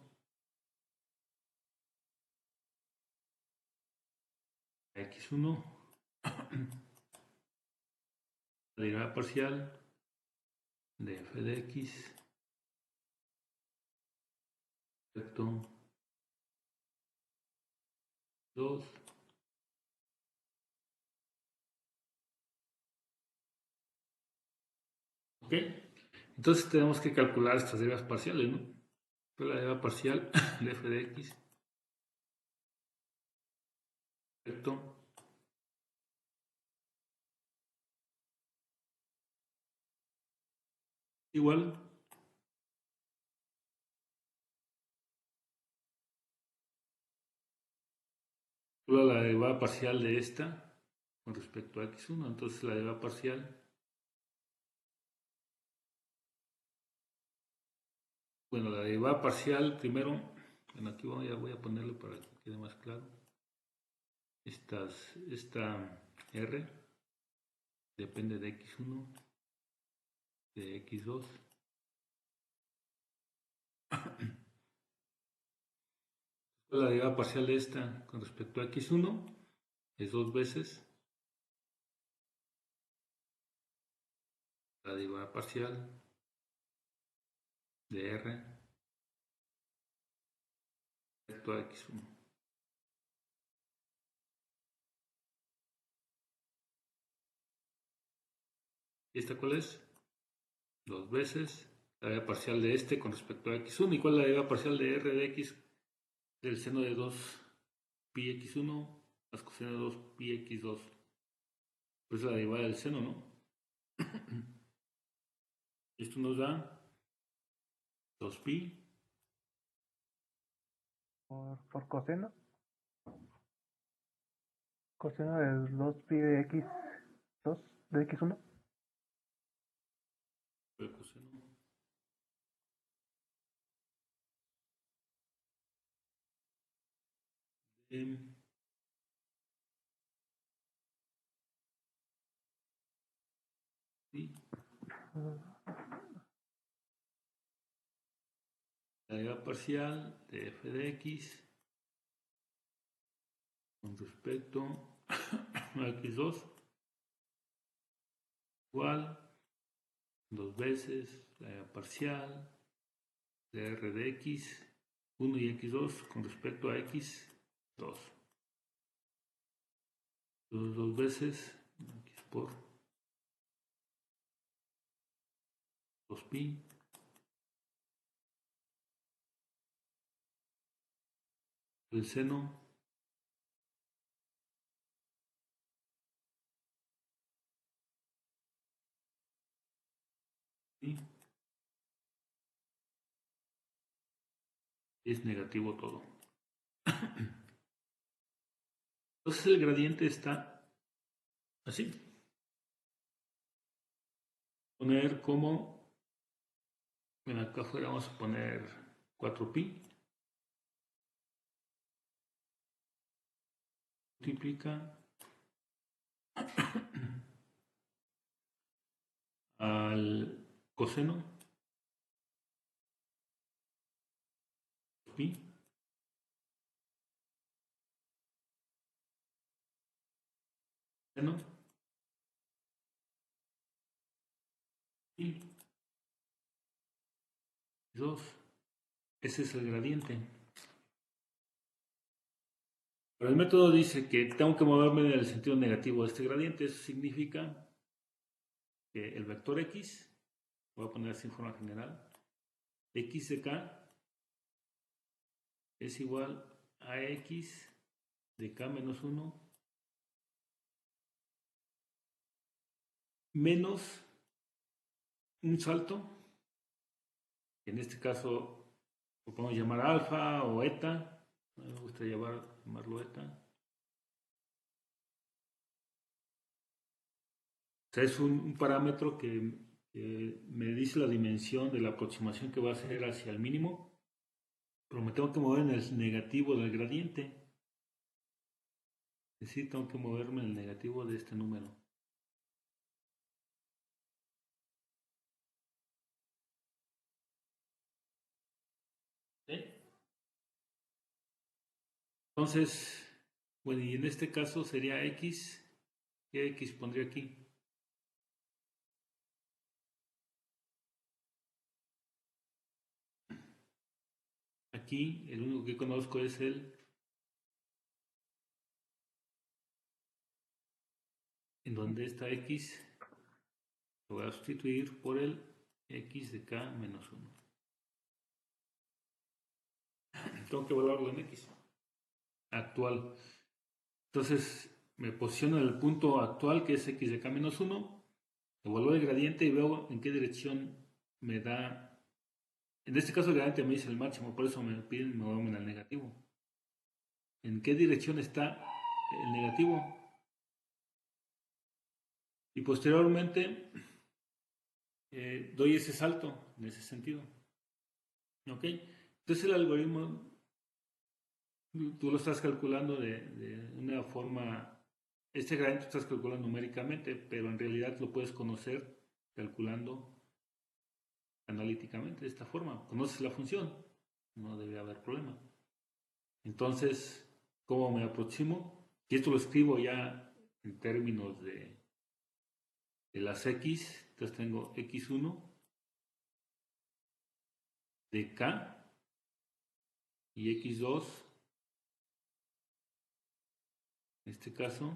S1: X1, la derivada parcial de f de x, ¿cierto? 2. ¿Ok? Entonces tenemos que calcular estas derivas parciales, ¿no? La deriva parcial de f de x, ¿cierto? Igual la derivada parcial de esta con respecto a x1. Entonces la derivada parcial, bueno, la derivada parcial primero, bueno, aquí ya voy a ponerlo para que quede más claro. esta R depende de x1, de x2. La derivada parcial de esta con respecto a x1 es 2 veces la derivada parcial de R respecto a x1. ¿Y esta cuál es? 2 veces la derivada parcial de este con respecto a x1. ¿Y cuál es la derivada parcial de R de x del seno de 2 pi x1 más coseno de 2 pi x2? Pues la derivada del seno, ¿no? Esto nos da 2 pi
S2: por coseno. Coseno del 2 pi de x2 de x1.
S1: por coseno. Sí. La derivada parcial de f de x con respecto a x2 igual 2 veces la derivada parcial de r de x1 y x2 con respecto a x2. 2 veces x por 2 pi el seno y es negativo todo. Entonces el gradiente está así. Poner como, bueno, acá afuera vamos a poner 4pi multiplica al coseno pi seno y 2. Ese es el gradiente. Pero el método dice que tengo que moverme en el sentido negativo de este gradiente. Eso significa que el vector x, voy a poner así en forma general, x de k es igual a x de k menos 1 menos un salto, en este caso lo podemos llamar alfa o eta, me gusta llamarlo eta. O sea, es un parámetro que me dice la dimensión de la aproximación que va a hacer hacia el mínimo, pero me tengo que mover en el negativo del gradiente. Es decir, tengo que moverme en el negativo de este número. ¿Sí? Entonces, bueno, y en este caso sería x. ¿Qué x pondría aquí? Aquí el único que conozco es el en donde está x, lo voy a sustituir por el x de k menos 1. Tengo que evaluarlo en x actual. Entonces me posiciono en el punto actual que es x de k menos 1, evalúo el gradiente y veo en qué dirección me da. En este caso el gradiente me dice el máximo, por eso me piden moverme al negativo. ¿En qué dirección está el negativo? Y posteriormente doy ese salto en ese sentido. ¿Ok? Entonces el algoritmo Tú lo estás calculando de una forma, este gradiente lo estás calculando numéricamente, pero en realidad lo puedes conocer calculando analíticamente de esta forma. Conoces la función, no debe haber problema. Entonces, ¿cómo me aproximo? Y esto lo escribo ya en términos de las X. Entonces tengo X1 de K y X2, en este caso,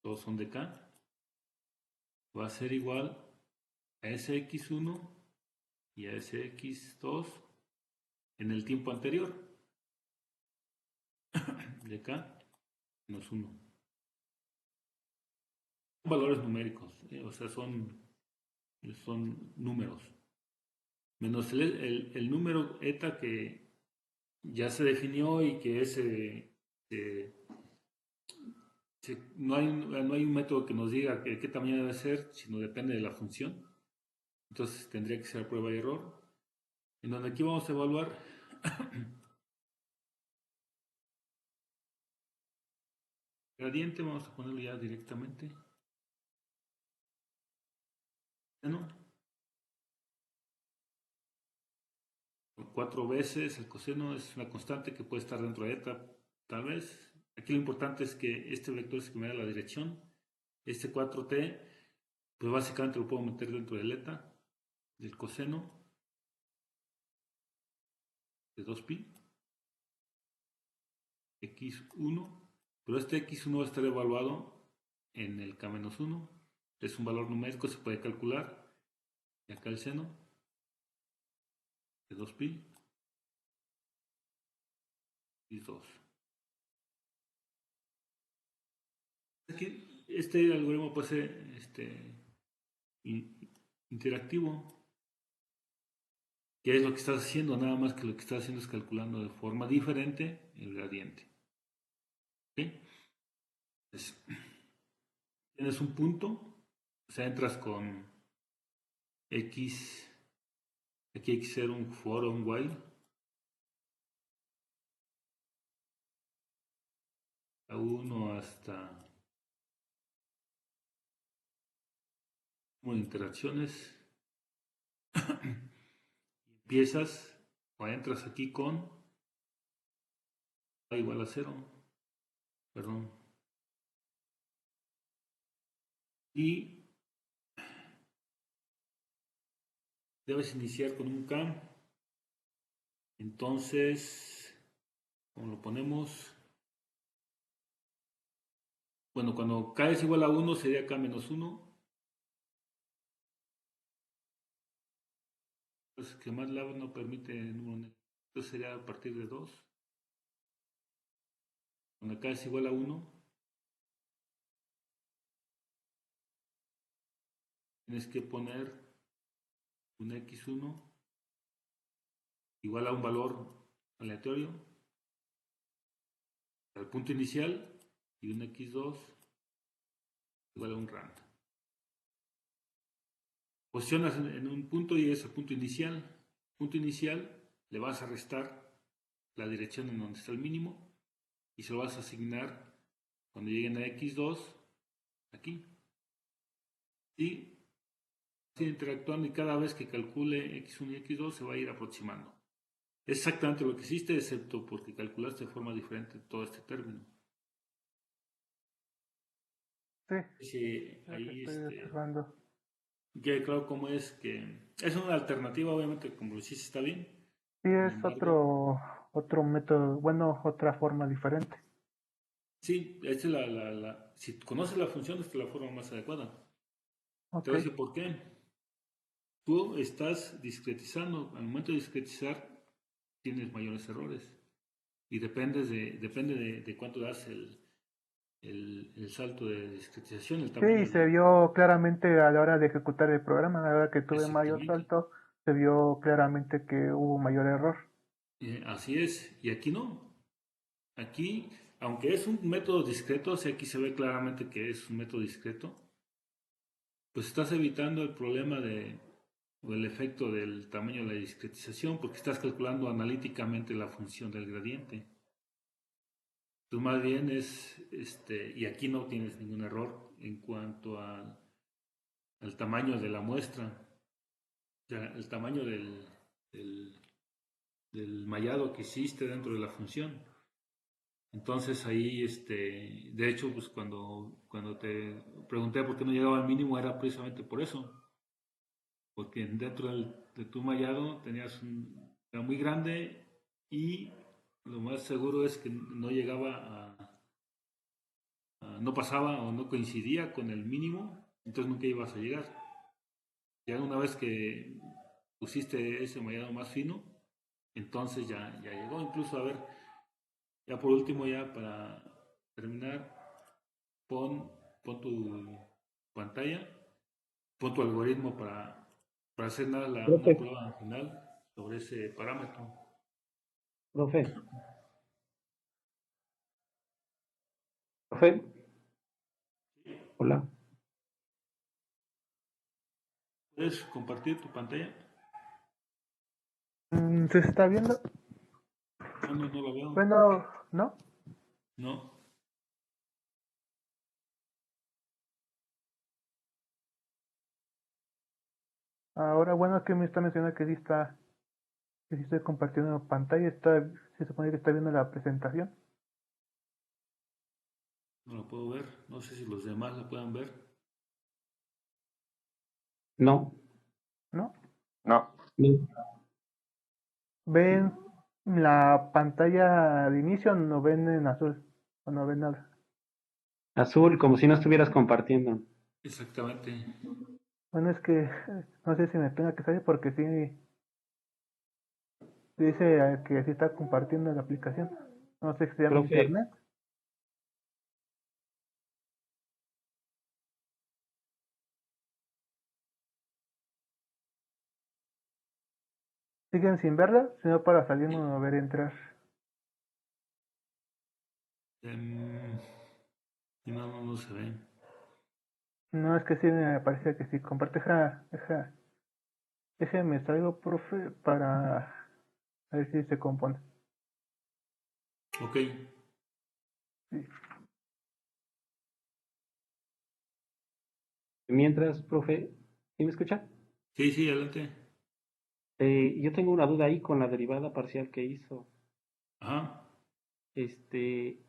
S1: todos son de K, va a ser igual a ese X1 y a ese X2 en el tiempo anterior, de K menos 1. Valores numéricos, o sea, son números, menos el número eta que ya se definió y que no hay un método que nos diga qué tamaño debe ser, sino depende de la función. Entonces tendría que ser prueba y error, en donde aquí vamos a evaluar gradiente, vamos a ponerlo ya directamente. ¿No? 4 veces el coseno es una constante que puede estar dentro de eta, tal vez. Aquí lo importante es que este vector es que me da la dirección. Este 4t, pues básicamente lo puedo meter dentro del eta, del coseno de 2pi, x1, pero este x1 va a estar evaluado en el k-1, es un valor numérico, se puede calcular, y acá el seno de 2pi y 2. Aquí, este algoritmo puede ser interactivo. ¿Qué es lo que estás haciendo? Nada más que lo que estás haciendo es calculando de forma diferente el gradiente. ¿Okay? Entonces, tienes un punto, o sea, entras con X, aquí hay que hacer un for o un while, a 1 hasta interacciones, empiezas o entras aquí con A igual a 0, perdón, y debes iniciar con un K. Entonces, ¿cómo lo ponemos? Bueno, cuando K es igual a 1 sería K menos 1. Pues que MATLAB no permite número negativo. Entonces sería a partir de 2. Cuando K es igual a 1, tienes que poner un X1 igual a un valor aleatorio al punto inicial y un X2 igual a un rand. Posicionas en un punto y es el punto inicial. Punto inicial le vas a restar la dirección en donde está el mínimo y se lo vas a asignar cuando lleguen a X2 aquí. Y sigue interactuando y cada vez que calcule X1 y X2 se va a ir aproximando. Es exactamente lo que hiciste, excepto porque calculaste de forma diferente todo este término.
S2: Sí,
S1: Sí,
S2: lo que
S1: ahí
S2: estoy observando.
S1: ya claro cómo es que es una alternativa, obviamente, como lo hiciste está bien.
S2: Sí,
S1: Sin
S2: es
S1: embargo,
S2: otro método, bueno, otra forma diferente.
S1: sí, esta es si conoces la función, esta es la forma más adecuada. Te
S2: Ok.
S1: voy a decir por qué. Tú estás discretizando, al momento de discretizar tienes mayores errores y depende de cuánto das el salto de discretización, el
S2: Sí,
S1: tamaño
S2: se
S1: de...
S2: vio claramente a la hora de ejecutar el programa, a la hora que tuve mayor
S1: Exactamente.
S2: salto, se vio claramente que hubo mayor error.
S1: Así es, y aquí no. Aquí, aunque es un método discreto, o sea, aquí se ve claramente que es un método discreto, pues estás evitando el problema o el efecto del tamaño de la discretización porque estás calculando analíticamente la función del gradiente. Pues más bien es, y aquí no tienes ningún error en cuanto al tamaño de la muestra, o sea, el tamaño del, del mallado que hiciste dentro de la función. Entonces ahí, de hecho, pues cuando te pregunté por qué no llegaba al mínimo era precisamente por eso, porque dentro de tu mallado era muy grande y lo más seguro es que no llegaba no pasaba o no coincidía con el mínimo, entonces nunca ibas a llegar. Ya una vez que pusiste ese mallado más fino, entonces ya llegó. Incluso, a ver, ya por último, ya para terminar, pon, pon tu pantalla, pon tu algoritmo para hacer una
S4: Profe,
S1: prueba final sobre ese parámetro.
S4: profe, profe, hola.
S1: ¿Puedes compartir tu pantalla?
S2: ¿Se está viendo?
S1: No lo veo.
S2: Bueno, ¿no?
S1: No.
S2: Ahora, bueno, es que me está mencionando que que sí estoy compartiendo pantalla, se supone que está viendo la presentación.
S1: No lo puedo ver. No sé si los demás la puedan ver.
S4: No,
S2: ¿No?
S5: No,
S4: no.
S2: ¿Ven la pantalla de inicio? No ven en azul, o no ven nada.
S4: Azul, como si no estuvieras compartiendo.
S1: Exactamente.
S2: Bueno, es que no sé si me tenga que salir porque sí dice que sí está compartiendo la aplicación. No sé si se llama
S4: Profe,
S2: internet. ¿Siguen sin verla? Si no, para salirme a ver entrar.
S1: Y no se ve.
S2: No, es que sí me parece que sí. Comparte, déjeme salgo, profe, para ver si se compone.
S1: Ok.
S2: Sí.
S4: mientras, profe, ¿sí me escucha?
S1: Sí, adelante.
S4: Yo tengo una duda ahí con la derivada parcial que hizo.
S1: Ajá.
S4: Este,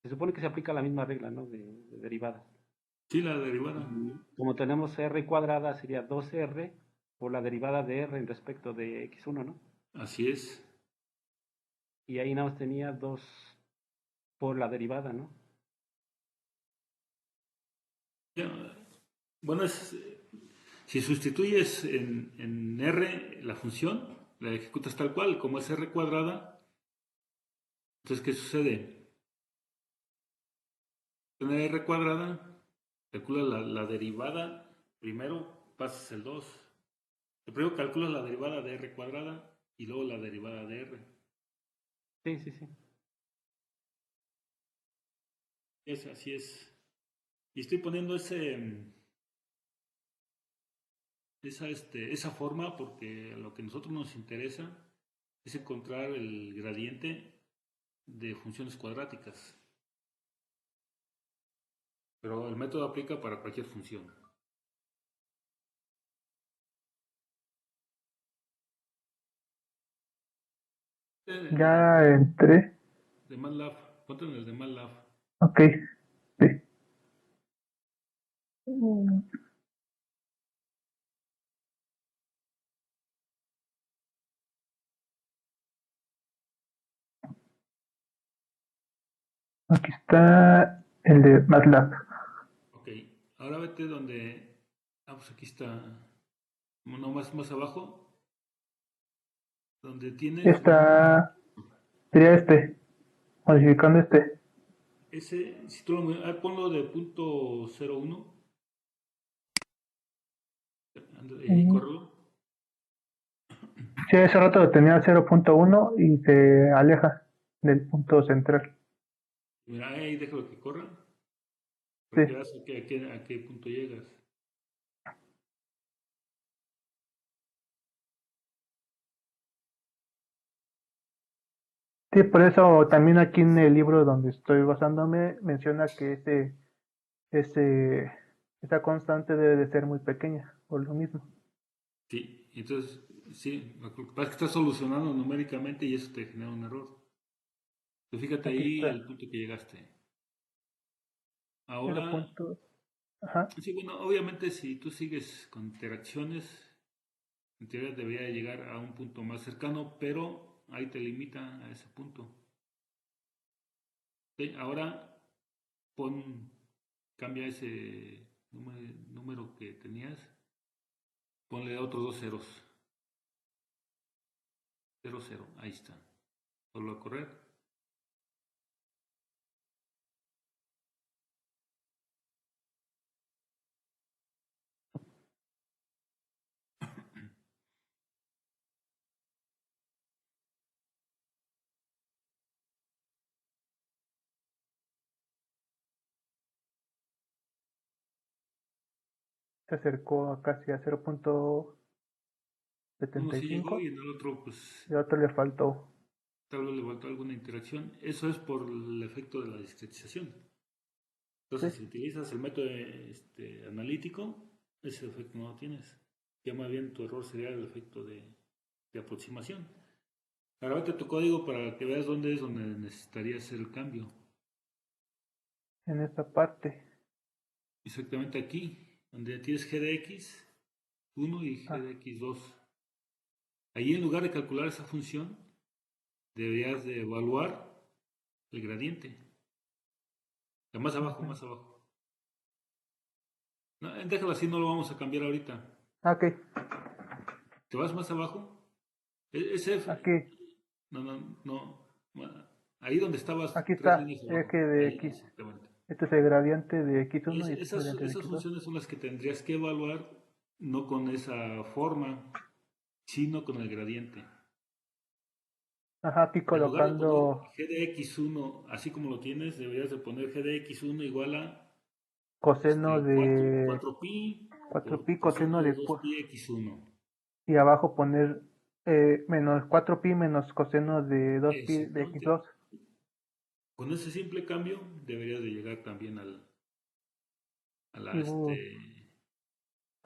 S4: se supone que se aplica la misma regla, ¿no? De derivadas.
S1: Sí, la derivada.
S4: Como tenemos r cuadrada, sería 2r por la derivada de r en respecto de x1, ¿no?
S1: Así es.
S4: Y ahí nada más tenía 2 por la derivada, ¿no?
S1: Ya, bueno, si sustituyes en R la función, la ejecutas tal cual, como es R cuadrada, entonces, ¿qué sucede? Tener R cuadrada, calcula la derivada, primero pasas el 2. Primero calculas la derivada de R cuadrada y luego la derivada de R.
S4: Sí, sí, sí.
S1: Así es. Y estoy poniendo esa forma porque lo que a nosotros nos interesa es encontrar el gradiente de funciones cuadráticas. Pero el método aplica para cualquier función.
S2: Ya entré.
S1: De MATLAB, ponte en el de MATLAB.
S2: Ok, sí. Aquí está el de MATLAB.
S1: Ok, ahora vete donde. Pues aquí está. No, más abajo. Donde tienes
S2: Sería modificando
S1: si tú ponlo de punto 01 y ahí
S2: Mm,
S1: córrelo.
S2: Sí, hace rato lo tenía 0.1 y se aleja del punto central.
S1: Mira, ahí déjalo que corra.
S2: Sí,
S1: Para que veas a qué punto llegas.
S2: Sí, por eso también aquí en el libro donde estoy basándome menciona que ese, esa constante debe de ser muy pequeña, por lo mismo.
S1: Sí, entonces, sí, lo que pasa es que estás solucionando numéricamente y eso te genera un error. Tú fíjate
S2: Aquí
S1: ahí
S2: está,
S1: al punto que llegaste.
S2: el
S1: Ahora,
S2: punto. Ajá,
S1: sí, bueno, obviamente si tú sigues con interacciones, en teoría debería llegar a un punto más cercano, pero ahí te limita a ese punto. Ok, ahora cambia ese número que tenías, ponle otros dos ceros. 0, 0, ahí está. Vuelvo a correr.
S2: se acercó a casi a
S1: Uno sí llegó
S2: 0.75
S1: y en el otro, pues
S2: y a otro le faltó.
S1: tal vez le faltó alguna interacción. Eso es por el efecto de la discretización.
S2: Sí,
S1: Entonces, si utilizas el método analítico, ese efecto no lo tienes. Ya más bien tu error sería el efecto de aproximación. Ahora vete a tu código para que veas dónde es donde necesitarías hacer el cambio.
S2: en esta parte.
S1: Exactamente aquí, donde tienes GDX1 y
S2: Ah,
S1: GDX2. Ahí en lugar de calcular esa función, deberías de evaluar el gradiente. Más abajo,
S2: ujú.
S1: más abajo. No, déjalo así, no lo vamos a cambiar ahorita.
S2: Ok,
S1: ¿Te vas más abajo? Ese,
S2: aquí,
S1: no, no, no. Ahí donde estabas,
S2: aquí
S1: tres
S2: está,
S1: líneas abajo.
S2: eje de
S1: Ahí,
S2: X.
S1: exactamente.
S2: Este es el gradiente de X1 y este es el gradiente de
S1: Esas
S2: X2.
S1: funciones son las que tendrías que evaluar, no con esa forma, sino con el gradiente.
S2: Ajá, aquí
S1: En lugar de poner
S2: colocando
S1: g de x1 así como lo tienes, deberías de poner g de x1 igual a
S2: coseno
S1: 4,
S2: de
S1: 4pi por
S2: 4pi,
S1: coseno
S2: coseno
S1: de
S2: de
S1: 2pi x1.
S2: y abajo poner menos 4pi menos coseno de 2pi de
S1: Exactamente.
S2: X2
S1: Con ese simple cambio deberías de llegar también a
S2: y al
S1: a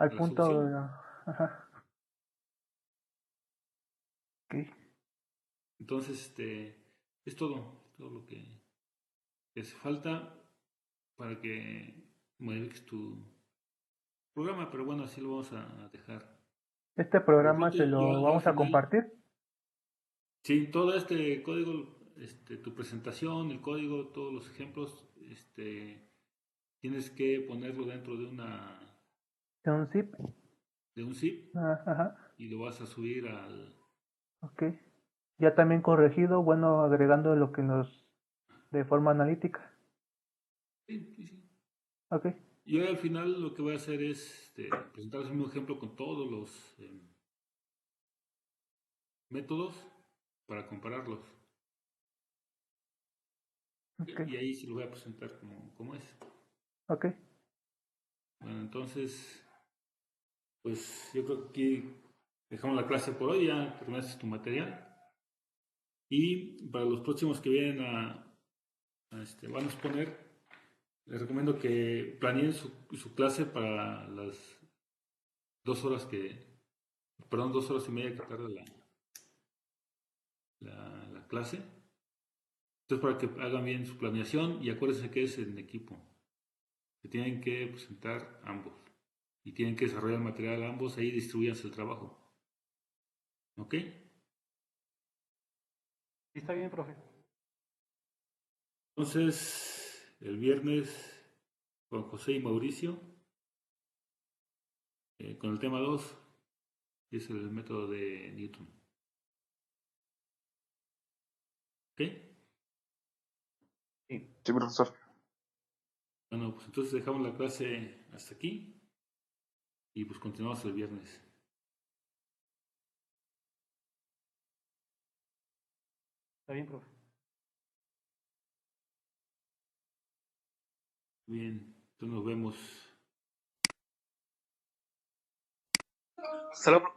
S1: la
S2: punto,
S1: solución.
S2: ajá, ok.
S1: Entonces, es todo lo que hace falta para que modifiques tu programa, pero bueno, así lo vamos a dejar.
S2: Este
S1: Por lo
S2: programa
S1: pronto,
S2: se lo
S1: yo al
S2: vamos a
S1: final,
S2: compartir.
S1: sí, todo este código, tu presentación, el código, todos los ejemplos, tienes que ponerlo dentro
S2: En un zip.
S1: de un zip
S2: Ah, ajá,
S1: y lo vas a subir al...
S2: ok. Ya también corregido, bueno, agregando lo que nos de forma analítica.
S1: Sí, sí, sí.
S2: Ok,
S1: Yo al final lo que voy a hacer es presentarles un ejemplo con todos los métodos para compararlos.
S2: ok,
S1: Y ahí sí lo voy a presentar como es.
S2: ok.
S1: Bueno, entonces, pues yo creo que aquí dejamos la clase por hoy, ya terminaste tu material. Y para los próximos que vienen van a exponer, les recomiendo que planeen su clase para las 2 horas perdón, 2 horas y media que tarda la clase. Entonces, para que hagan bien su planeación y acuérdense que es en equipo, que tienen que presentar ambos y tienen que desarrollar el material ambos, ahí distribuyanse el trabajo. ¿Ok?
S4: Sí, está bien, profe.
S1: Entonces, el viernes, Juan José y Mauricio, con el tema 2, que es el método de Newton. ¿Ok?
S4: Sí,
S5: Sí, profesor.
S1: Bueno, pues entonces dejamos la clase hasta aquí y pues continuamos el viernes.
S4: está bien, profe.
S1: Bien, entonces nos vemos.
S5: Hasta luego.